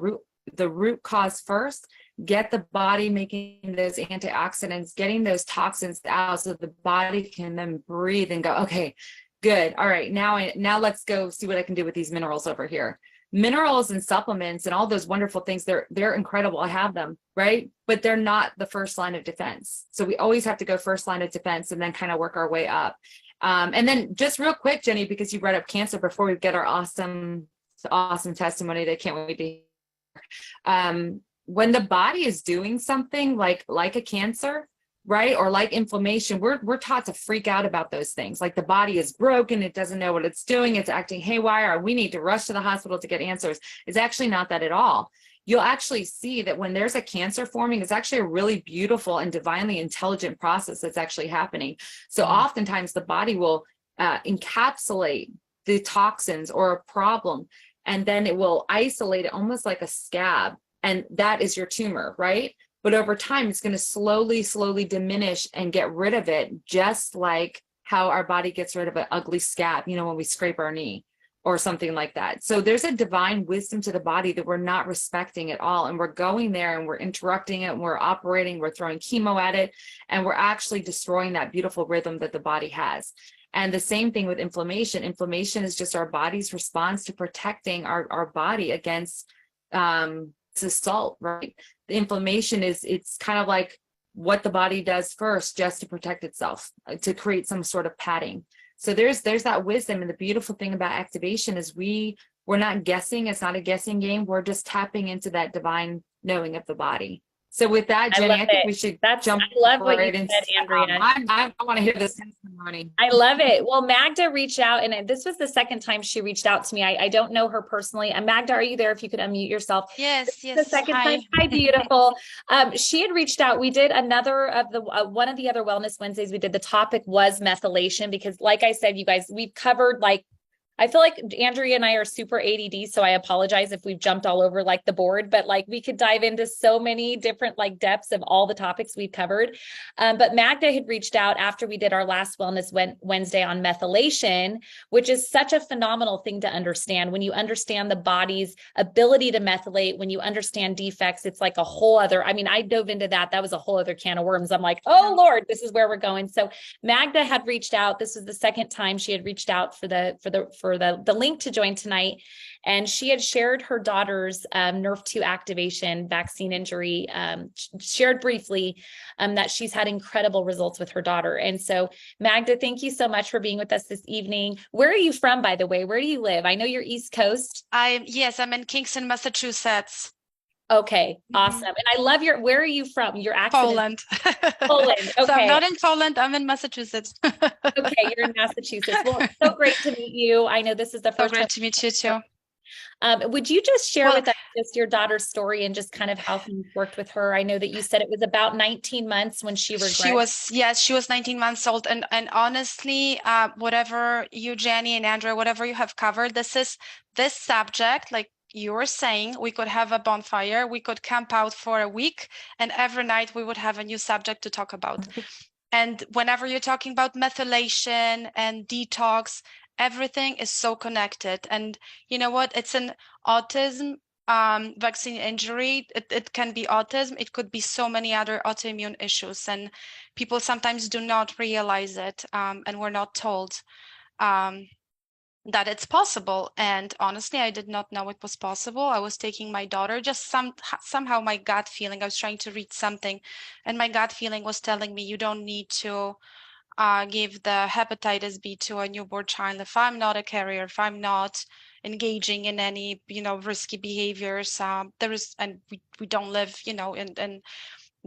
[SPEAKER 2] root cause first. Get the body making those antioxidants, getting those toxins out so the body can then breathe and go, okay, good. All right, now let's go see what I can do with these minerals over here. Minerals and supplements and all those wonderful things, they're incredible. I have them, right? But they're not the first line of defense. So we always have to go first line of defense and then kind of work our way up. And then just real quick, Jenny, because you brought up cancer before we get our awesome testimony that I can't wait to hear. When the body is doing something like a cancer, right, or like inflammation, we're taught to freak out about those things. Like the body is broken, it doesn't know what it's doing, it's acting haywire, or we need to rush to the hospital to get answers. It's actually not that at all. You'll actually see that when there's a cancer forming, it's actually a really beautiful and divinely intelligent process that's actually happening. So oftentimes the body will encapsulate the toxins or a problem, and then it will isolate it almost like a scab. And that is your tumor, right? But over time, it's going to slowly diminish and get rid of it, just like how our body gets rid of an ugly scab, when we scrape our knee or something like that. So there's a divine wisdom to the body that we're not respecting at all. And we're going there and we're interrupting it and we're operating, we're throwing chemo at it, and we're actually destroying that beautiful rhythm that the body has. And the same thing with inflammation. Inflammation is just our body's response to protecting our body against assault, right? The inflammation it's kind of like what the body does first just to protect itself, to create some sort of padding. So there's that wisdom. And the beautiful thing about activation is we're not guessing. It's not a guessing game. We're just tapping into that divine knowing of the body. So with that, Jenny, I think we should jump.
[SPEAKER 1] I love what
[SPEAKER 2] right
[SPEAKER 1] you
[SPEAKER 2] into,
[SPEAKER 1] said, Andrea.
[SPEAKER 2] I want to hear this testimony.
[SPEAKER 1] I love it. Well, Magda reached out, and this was the second time she reached out to me. I don't know her personally. Magda, are you there? If you could unmute yourself.
[SPEAKER 3] Yes.
[SPEAKER 1] The second time. Hi, beautiful. She had reached out. We did another of the one of the other Wellness Wednesdays. We did, the topic was methylation, because like I said, you guys, we've covered I feel like Andrea and I are super ADD, so I apologize if we've jumped all over the board, but we could dive into so many different depths of all the topics we've covered. But Magda had reached out after we did our last Wellness Wednesday on methylation, which is such a phenomenal thing to understand. When you understand the body's ability to methylate, when you understand defects, it's like a whole other, I dove into that. That was a whole other can of worms. I'm like, oh Lord, this is where we're going. So Magda had reached out. This was the second time she had reached out for the link to join tonight. And she had shared her daughter's NRF2 activation vaccine injury, shared briefly that she's had incredible results with her daughter. And so Magda, thank you so much for being with us this evening. Where are you from, by the way? Where do you live? I know you're East Coast.
[SPEAKER 3] I'm in Kingston, Massachusetts.
[SPEAKER 1] Okay, awesome. And I love where are you from? Your accent.
[SPEAKER 3] Poland.
[SPEAKER 1] Poland. Okay.
[SPEAKER 3] So I'm not in Poland, I'm in Massachusetts.
[SPEAKER 1] Okay, you're in Massachusetts. Well, so great to meet you. I know this is the first
[SPEAKER 3] great
[SPEAKER 1] time
[SPEAKER 3] to meet you too.
[SPEAKER 1] Would you just share with us just your daughter's story and just kind of how things worked with her? I know that you said it was about 19 months when she regressed.
[SPEAKER 3] She was 19 months old. And honestly, whatever you, Jenny and Andrea, whatever you have covered, this subject, like you were saying, we could have a bonfire, we could camp out for a week, and every night we would have a new subject to talk about. And whenever you're talking about methylation and detox, everything is so connected. And you know what? It's an autism vaccine injury. It can be autism. It could be so many other autoimmune issues. And people sometimes do not realize it. And we're not told that it's possible. And honestly, I did not know it was possible. I was taking my daughter, just somehow my gut feeling, I was trying to read something, and my gut feeling was telling me, you don't need to give the hepatitis B to a newborn child if I'm not a carrier, if I'm not engaging in any, risky behaviors. And we don't live, in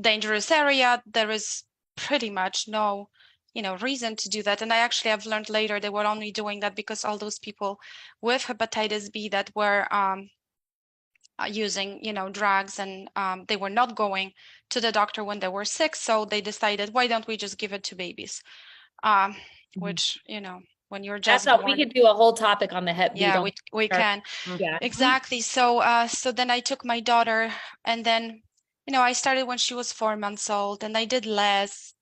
[SPEAKER 3] dangerous area. There is pretty much no, reason to do that. And I actually have learned later they were only doing that because all those people with hepatitis B that were using, drugs, and they were not going to the doctor when they were sick. So they decided, why don't we just give it to babies? Which, when you're
[SPEAKER 1] That's
[SPEAKER 3] just
[SPEAKER 1] all. We
[SPEAKER 3] born.
[SPEAKER 1] could do a whole topic on the Hep B.
[SPEAKER 3] Yeah,
[SPEAKER 1] Don't
[SPEAKER 3] we
[SPEAKER 1] start-
[SPEAKER 3] can.
[SPEAKER 1] Yeah.
[SPEAKER 3] Exactly. So then I took my daughter, and then, I started when she was 4 months old, and I did less.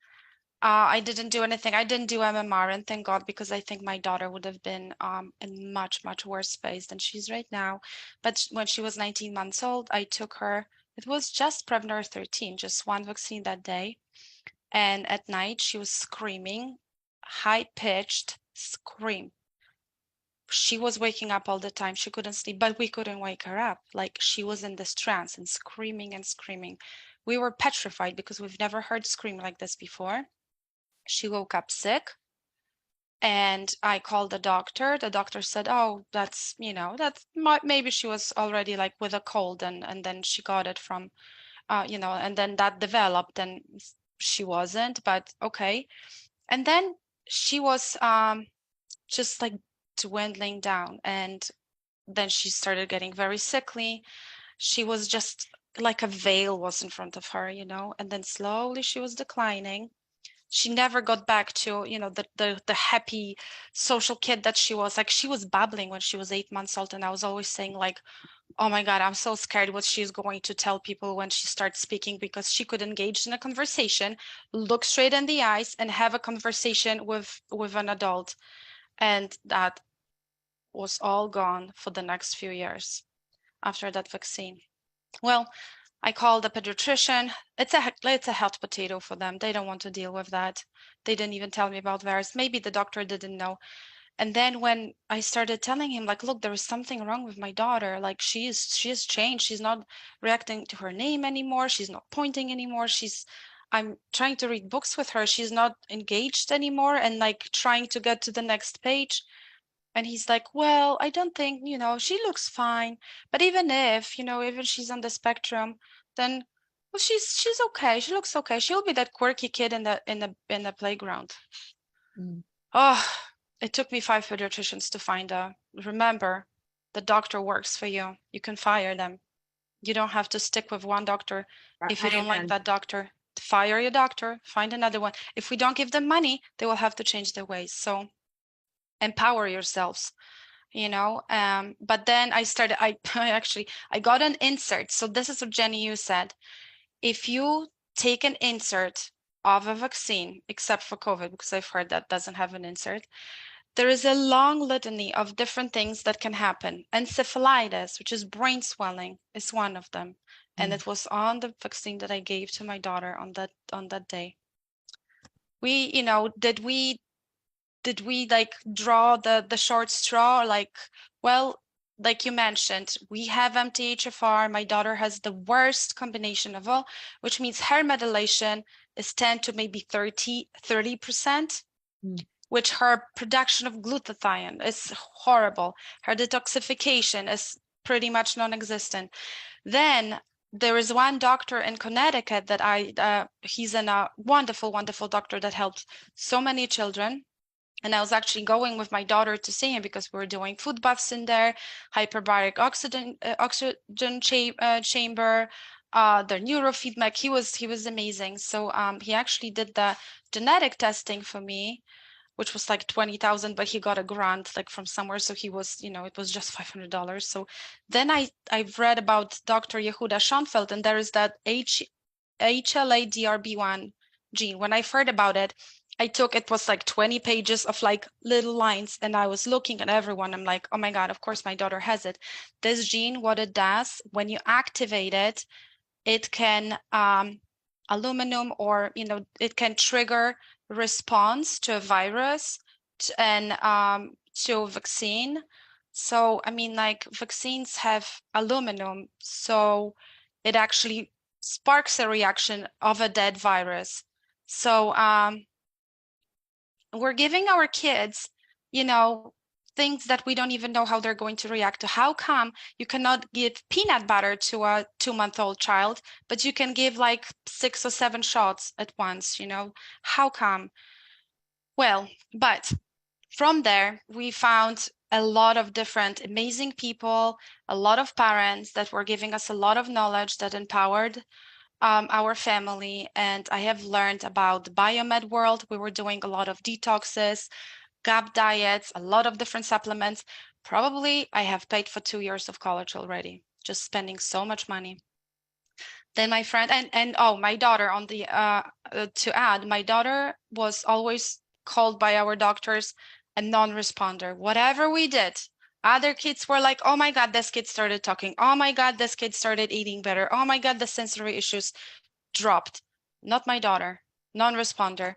[SPEAKER 3] I didn't do anything. I didn't do MMR, and thank God, because I think my daughter would have been in much, much worse space than she's right now. But when she was 19 months old, I took her. It was just Prevnar 13, just one vaccine that day. And at night, she was screaming, high-pitched scream. She was waking up all the time. She couldn't sleep, but we couldn't wake her up. Like, she was in this trance and screaming and screaming. We were petrified because we've never heard scream like this before. She woke up sick, and I called the doctor. The doctor said, oh, maybe she was already like with a cold, and then she got it from, and then that developed, and she wasn't, but okay. And then she was just like dwindling down, and then she started getting very sickly. She was just like a veil was in front of her, and then slowly she was declining. She never got back to, the happy social kid that she was. Like, she was babbling when she was 8 months old, and I was always saying, like, oh my God, I'm so scared what she's going to tell people when she starts speaking, because she could engage in a conversation, look straight in the eyes, and have a conversation with an adult. And that was all gone for the next few years after that vaccine. Well, I called the pediatrician. It's a hot potato for them. They don't want to deal with that. They didn't even tell me about virus. Maybe the doctor didn't know. And then when I started telling him, like, look, there is something wrong with my daughter. Like, she has changed. She's not reacting to her name anymore. She's not pointing anymore. I'm trying to read books with her. She's not engaged anymore, and like trying to get to the next page. And he's like, well, I don't think, she looks fine. But even if, even she's on the spectrum, then, well, she's okay. She looks okay. She'll be that quirky kid in the playground.
[SPEAKER 1] Mm.
[SPEAKER 3] Oh, it took me 5 pediatricians to find remember, the doctor works for you. You can fire them. You don't have to stick with one doctor. If you don't like that doctor, fire your doctor, find another one. If we don't give them money, they will have to change their ways. So empower yourselves, but then I got an insert. So this is what Jenny, you said. If you take an insert of a vaccine, except for COVID, because I've heard that doesn't have an insert, there is a long litany of different things that can happen. Encephalitis, which is brain swelling, is one of them. And it was on the vaccine that I gave to my daughter on that day. Did we like draw the short straw? Like, well, like you mentioned, we have MTHFR. My daughter has the worst combination of all, which means her methylation is 10 to maybe 30%, which her production of glutathione is horrible. Her detoxification is pretty much non-existent. Then there is one doctor in Connecticut that he's a wonderful, wonderful doctor that helps so many children. And I was actually going with my daughter to see him because we were doing food baths in there, hyperbaric oxygen chamber, the neurofeedback. He was amazing. So he actually did the genetic testing for me, which was like 20,000, but he got a grant like from somewhere. So he was, it was just $500. So then I've read about Dr. Yehuda Schonfeld, and there is that HLA-DRB1 gene. When I heard about it, it was like 20 pages of like little lines, and I was looking at everyone. I'm like, oh my God, of course my daughter has it. This gene, what it does, when you activate it, it can aluminum, or it can trigger response to a virus and to a vaccine. So I mean, like, vaccines have aluminum, so it actually sparks a reaction of a dead virus. So we're giving our kids, you know, things that we don't even know how they're going to react to. How come you cannot give peanut butter to a 2-month-old child, but you can give like 6 or 7 shots at once, you know? How come? Well, but from there, we found a lot of different amazing people, a lot of parents that were giving us a lot of knowledge that empowered our family. And I have learned about the biomed world. We were doing a lot of detoxes, GAP diets, a lot of different supplements. Probably I have paid for 2 years of college already, just spending so much money. Then my friend and oh, my daughter on the to add, my daughter was always called by our doctors a non-responder. Whatever we did, other kids were like, oh my God, this kid started talking. Oh my God, this kid started eating better. Oh my God, the sensory issues dropped. Not my daughter, non-responder.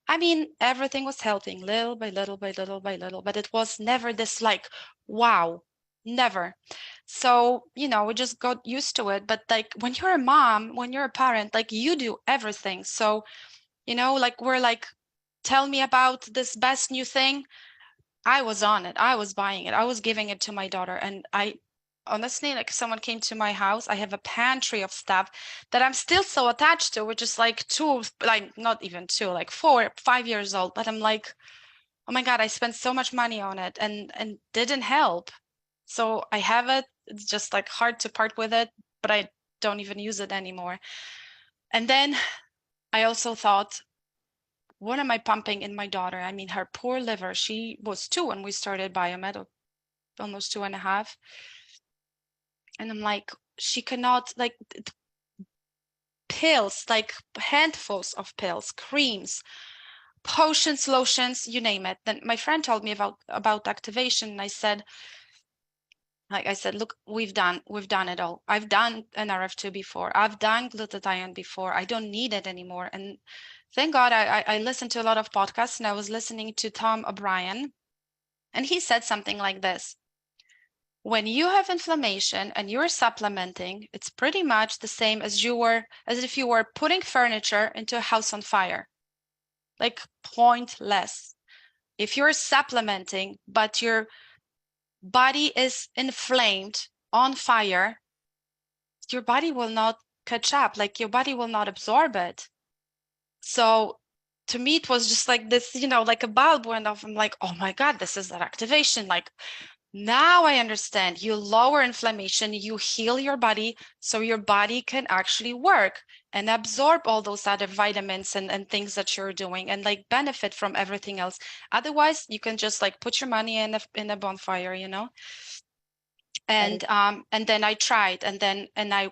[SPEAKER 3] I mean, everything was helping little by little by little by little, but it was never this like, wow, never. So, you know, we just got used to it. But like when you're a mom, when you're a parent, like you do everything. So, you know, like we're like, tell me about this best new thing. I was on it. I was buying it. I was giving it to my daughter. And I honestly, like someone came to my house, I have a pantry of stuff that I'm still so attached to, which is like 2, like not even 2, like 4, 5 years old. But I'm like, oh my God, I spent so much money on it and didn't help. So I have it. It's just like hard to part with it, but I don't even use it anymore. And then I also thought, what am I pumping in my daughter? I mean, her poor liver, she was 2 when we started Biomed, almost 2.5. And I'm like, she cannot, like, pills, like handfuls of pills, creams, potions, lotions, you name it. Then my friend told me about activation, and I said, look, we've done it all. I've done NRF2 before. I've done glutathione before. I don't need it anymore. And thank God I listened to a lot of podcasts, and I was listening to Tom O'Brien, and he said something like this. When you have inflammation and you're supplementing, it's pretty much the same as if you were putting furniture into a house on fire. Like pointless. If you're supplementing, but your body is inflamed, on fire, your body will not catch up, like your body will not absorb it. So to me, it was just like this, you know, like a bulb went off. I'm like, oh my God, this is that activation. Like now I understand. You lower inflammation, you heal your body so your body can actually work and absorb all those other vitamins and things that you're doing and like benefit from everything else. Otherwise, you can just like put your money in a bonfire, you know? And then I tried and I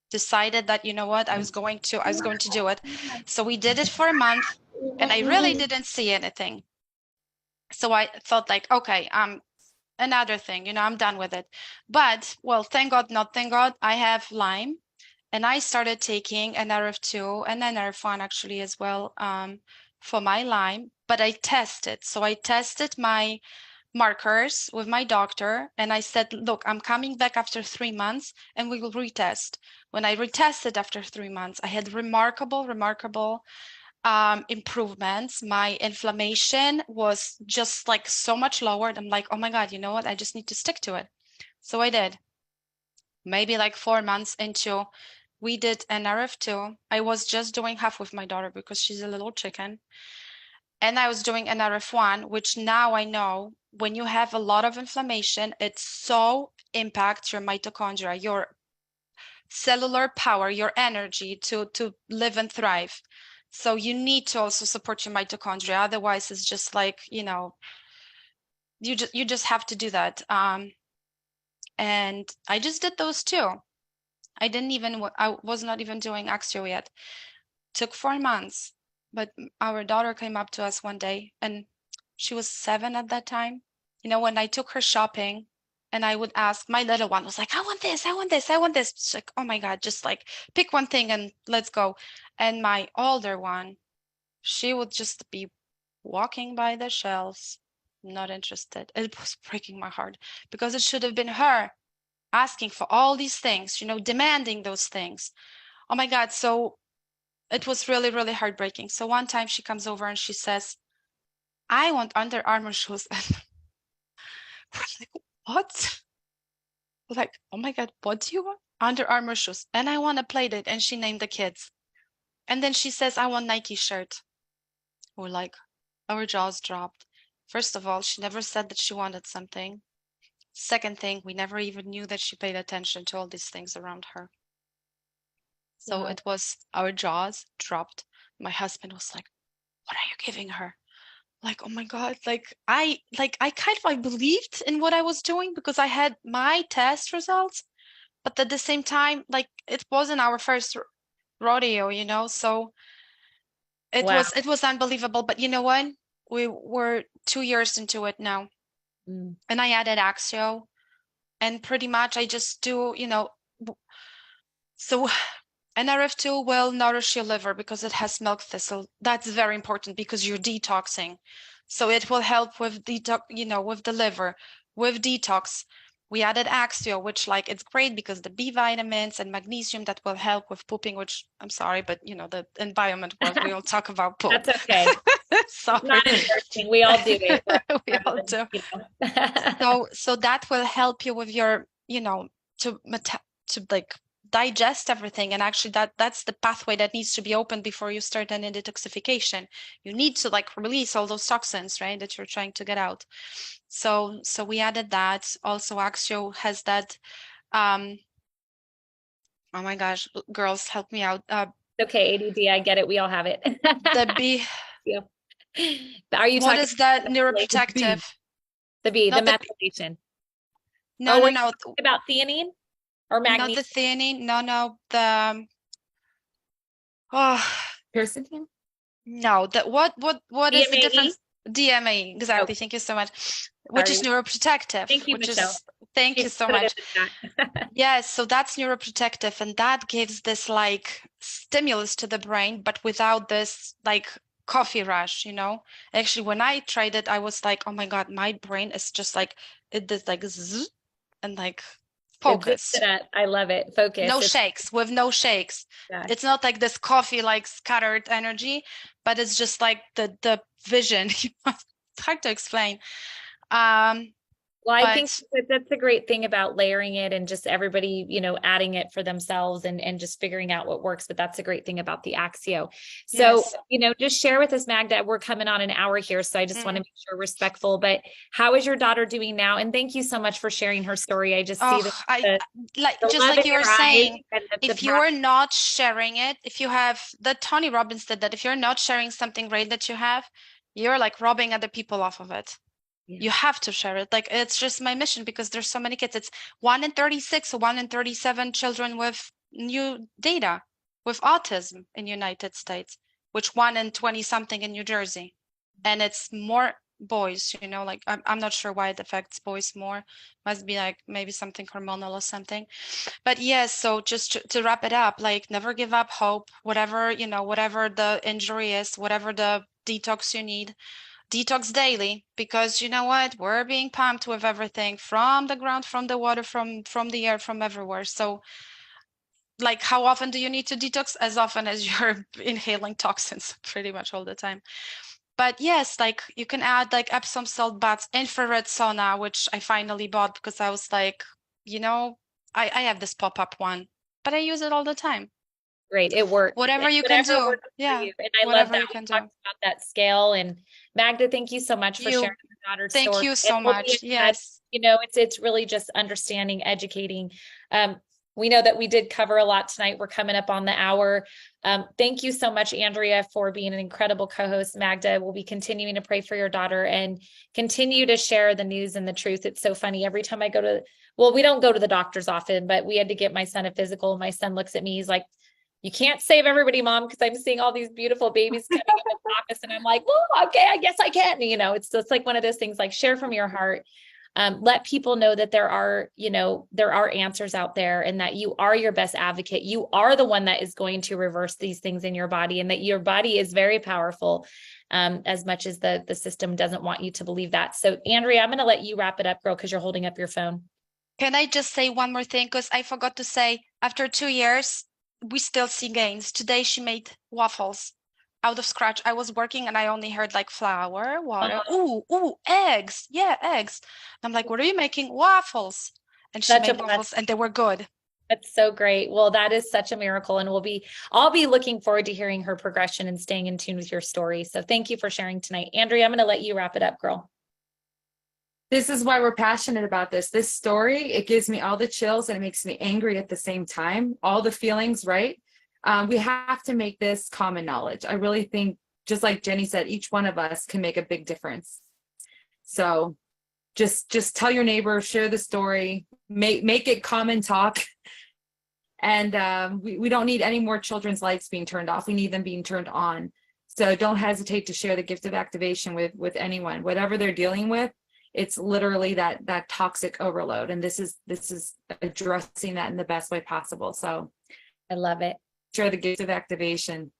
[SPEAKER 3] decided that, you know what, I was going to do it. So we did it for a month and I really didn't see anything. So I thought like, okay, another thing, you know, I'm done with it. But well, thank God, not thank God, I have Lyme and I started taking NRF2 and NRF1 actually as well for my Lyme, but I tested. So I tested my markers with my doctor and I said, look, I'm coming back after 3 months and we will retest. When I retested after 3 months, I had remarkable improvements. My inflammation was just like so much lowered. I'm like, oh my God, you know what? I just need to stick to it. So I did. Maybe like 4 months into, we did NRF2. I was just doing half with my daughter because she's a little chicken. And I was doing NRF1, which now I know when you have a lot of inflammation, it so impacts your mitochondria, your cellular power, your energy to live and thrive. So you need to also support your mitochondria. Otherwise, it's just like, you know, you just have to do that. And I just did those two. I was not even doing Axio yet. Took 4 months, but our daughter came up to us one day and she was 7 at that time. You know, when I took her shopping and I would ask, my little one was like, I want this, I want this, I want this. She's like, oh my God, just like pick one thing and let's go. And my older one, she would just be walking by the shelves, not interested. It was breaking my heart because it should have been her asking for all these things, you know, demanding those things. Oh my God. So it was really, really heartbreaking. So one time she comes over and she says, I want Under Armour shoes. And we're like, what? Like, oh my God, what do you want? Under Armour shoes. And I want to play it. And she named the kids. And then she says, I want Nike shirt. We're like, our jaws dropped. First of all, she never said that she wanted something. Second thing, we never even knew that she paid attention to all these things around her. So
[SPEAKER 1] Wow.
[SPEAKER 3] it was, our jaws dropped. My husband was like, what are you giving her? Like, oh my God, I kind of, I believed in what I was doing because I had my test results, but at the same time, like, it wasn't our first rodeo, you know, so
[SPEAKER 1] Wow.
[SPEAKER 3] it was unbelievable. But you know what? We were 2 years into it now,
[SPEAKER 1] Mm.
[SPEAKER 3] and I added Axio, and pretty much I just do, so NRF2 will nourish your liver because it has milk thistle. That's very important because you're detoxing. So it will help with detox, with the liver, with detox. We added Axio, which it's great because the B vitamins and magnesium that will help with pooping, which I'm sorry, but the environment world, we all talk about poop.
[SPEAKER 1] That's okay.
[SPEAKER 3] Sorry.
[SPEAKER 1] Not embarrassing. We all do it.
[SPEAKER 3] We all do. So that will help you with your, to digest everything. And actually that's the pathway that needs to be opened before you start any detoxification. You need to release all those toxins, right, that you're trying to get out. So we added that. Also, Axio has that, oh my gosh, girls, help me out.
[SPEAKER 1] Okay, ADD, I get it. We all have it.
[SPEAKER 3] The B.
[SPEAKER 1] Yeah. Are you
[SPEAKER 3] What
[SPEAKER 1] talking
[SPEAKER 3] is that?
[SPEAKER 1] about
[SPEAKER 3] Neuroprotective.
[SPEAKER 1] the B, the
[SPEAKER 3] Not the-
[SPEAKER 1] methylation?
[SPEAKER 3] No,
[SPEAKER 1] Oh,
[SPEAKER 3] no.
[SPEAKER 1] About theanine or
[SPEAKER 3] Not
[SPEAKER 1] magnesium?
[SPEAKER 3] the theanine. No. The
[SPEAKER 2] Quercetin?
[SPEAKER 3] no. What is the
[SPEAKER 1] DMAE?
[SPEAKER 3] difference? DMA, exactly.
[SPEAKER 1] Oh.
[SPEAKER 3] Thank you so much. Which is
[SPEAKER 1] Sorry.
[SPEAKER 3] neuroprotective.
[SPEAKER 1] Thank you,
[SPEAKER 3] which
[SPEAKER 1] Michelle.
[SPEAKER 3] is thank you so
[SPEAKER 1] Put it
[SPEAKER 3] much.
[SPEAKER 1] in the chat.
[SPEAKER 3] Yes, so that's neuroprotective, and that gives this stimulus to the brain, but without this coffee rush, Actually, when I tried it, I was like, oh my God, my brain is just it does zzz, and
[SPEAKER 1] It
[SPEAKER 3] focus.
[SPEAKER 1] zips it up. I love it. Focus.
[SPEAKER 3] No shakes, with no shakes.
[SPEAKER 1] Yeah.
[SPEAKER 3] It's not like this coffee scattered energy, but it's just the vision. It's hard to explain.
[SPEAKER 1] Well, I
[SPEAKER 3] But-
[SPEAKER 1] think that's a great thing about layering it and just everybody, adding it for themselves and just figuring out what works. But that's a great thing about the Axio. So,
[SPEAKER 3] Yes.
[SPEAKER 1] just share with us, Magda. We're coming on an hour here, so I just want to make sure we're respectful. But how is your daughter doing now? And thank you so much for sharing her story. I just see the
[SPEAKER 3] just
[SPEAKER 1] love
[SPEAKER 3] like
[SPEAKER 1] in
[SPEAKER 3] you were
[SPEAKER 1] your eyes
[SPEAKER 3] saying,
[SPEAKER 1] and
[SPEAKER 3] if you're not sharing it, if you have Tony Robbins did that, if you're not sharing something great that you have, you're robbing other people off of it.
[SPEAKER 1] Yeah.
[SPEAKER 3] You have to share it. It's just my mission because there's so many kids. It's 1 in 36 or 1 in 37 children with new data with autism in United States, which 1 in 20 something in New Jersey. And it's more boys, I'm not sure why it affects boys more. Must be maybe something hormonal or something. But yes, so just to wrap it up, never give up hope, whatever, whatever the injury is, whatever the detox you need. Detox daily, because you know what, we're being pumped with everything from the ground, from the water, from the air, from everywhere. So how often do you need to detox? As often as you're inhaling toxins, pretty much all the time. But yes, you can add Epsom salt baths, infrared sauna, which I finally bought because I was I have this pop-up one, but I use it all the time.
[SPEAKER 1] Great. It works.
[SPEAKER 3] Whatever you can do.
[SPEAKER 1] works for
[SPEAKER 3] Yeah.
[SPEAKER 1] you. And I love
[SPEAKER 3] Whatever
[SPEAKER 1] that
[SPEAKER 3] you
[SPEAKER 1] we
[SPEAKER 3] can
[SPEAKER 1] talked
[SPEAKER 3] do.
[SPEAKER 1] about that scale. And Magda, thank you so much for sharing your daughter's
[SPEAKER 3] Thank
[SPEAKER 1] story.
[SPEAKER 3] you so
[SPEAKER 1] And we'll be
[SPEAKER 3] much.
[SPEAKER 1] in touch.
[SPEAKER 3] Yes.
[SPEAKER 1] It's really just understanding, educating. We know that we did cover a lot tonight. We're coming up on the hour. Thank you so much, Andrea, for being an incredible co-host. Magda, we'll be continuing to pray for your daughter and continue to share the news and the truth. It's so funny. Every time I we don't go to the doctors often, but we had to get my son a physical. My son looks at me. He's like, you can't save everybody, Mom, because I'm seeing all these beautiful babies coming up in the office. And I'm like, well, okay, I guess I can. It's just one of those things, share from your heart. Let people know that there are answers out there and that you are your best advocate. You are the one that is going to reverse these things in your body, and that your body is very powerful, as much as the system doesn't want you to believe that. So Andrea, I'm going to let you wrap it up, girl, because you're holding up your phone.
[SPEAKER 3] Can I just say one more thing? Because I forgot to say, after 2 years, we still see gains. Today she made waffles. out of scratch. I was working and I only heard like flour, water. Ooh, eggs. Yeah, eggs. And I'm like, what are you making? Waffles. And she
[SPEAKER 1] Such a
[SPEAKER 3] made waffles
[SPEAKER 1] blessing.
[SPEAKER 3] and they were good.
[SPEAKER 1] That's so great. Well, that is such a miracle. And I'll be looking forward to hearing her progression and staying in tune with your story. So thank you for sharing tonight. Andrea, I'm going to let you wrap it up, girl.
[SPEAKER 2] This is why we're passionate about this. This story, it gives me all the chills and it makes me angry at the same time. All the feelings, right? We have to make this common knowledge. I really think, just like Jenny said, each one of us can make a big difference. So just tell your neighbor, share the story, make it common talk. And we don't need any more children's lights being turned off. We need them being turned on. So don't hesitate to share the gift of activation with anyone, whatever they're dealing with. It's literally that toxic overload. And this is addressing that in the best way possible. So
[SPEAKER 1] I love it.
[SPEAKER 2] share the gift of activation.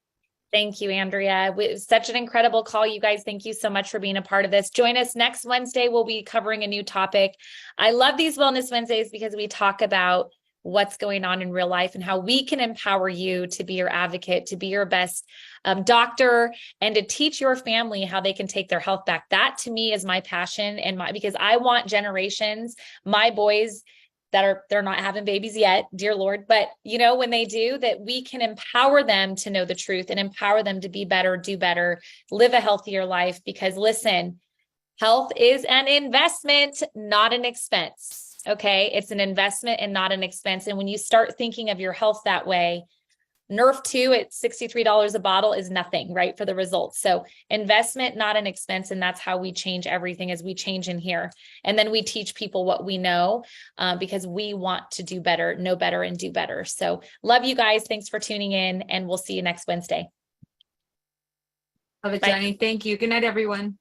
[SPEAKER 1] Thank you, Andrea. It was such an incredible call. You guys, thank you so much for being a part of this. Join us next Wednesday. We'll be covering a new topic. I love these Wellness Wednesdays because we talk about what's going on in real life and how we can empower you to be your advocate, to be your best doctor, and to teach your family how they can take their health back. That to me is my passion because I want generations, my boys they're not having babies yet, dear Lord, but when they do, that we can empower them to know the truth and empower them to be better, do better, live a healthier life. Because listen, health is an investment, not an expense. Okay. It's an investment and not an expense. And when you start thinking of your health that way, Nerf 2 at $63 a bottle is nothing, right? For the results. So investment, not an expense. And that's how we change everything as we change in here. And then we teach people what we know because we want to do better, know better, and do better. So love you guys. Thanks for tuning in, and we'll see you next Wednesday.
[SPEAKER 2] Love it,
[SPEAKER 1] Bye.
[SPEAKER 2] Jenny. Thank you. Good night, everyone.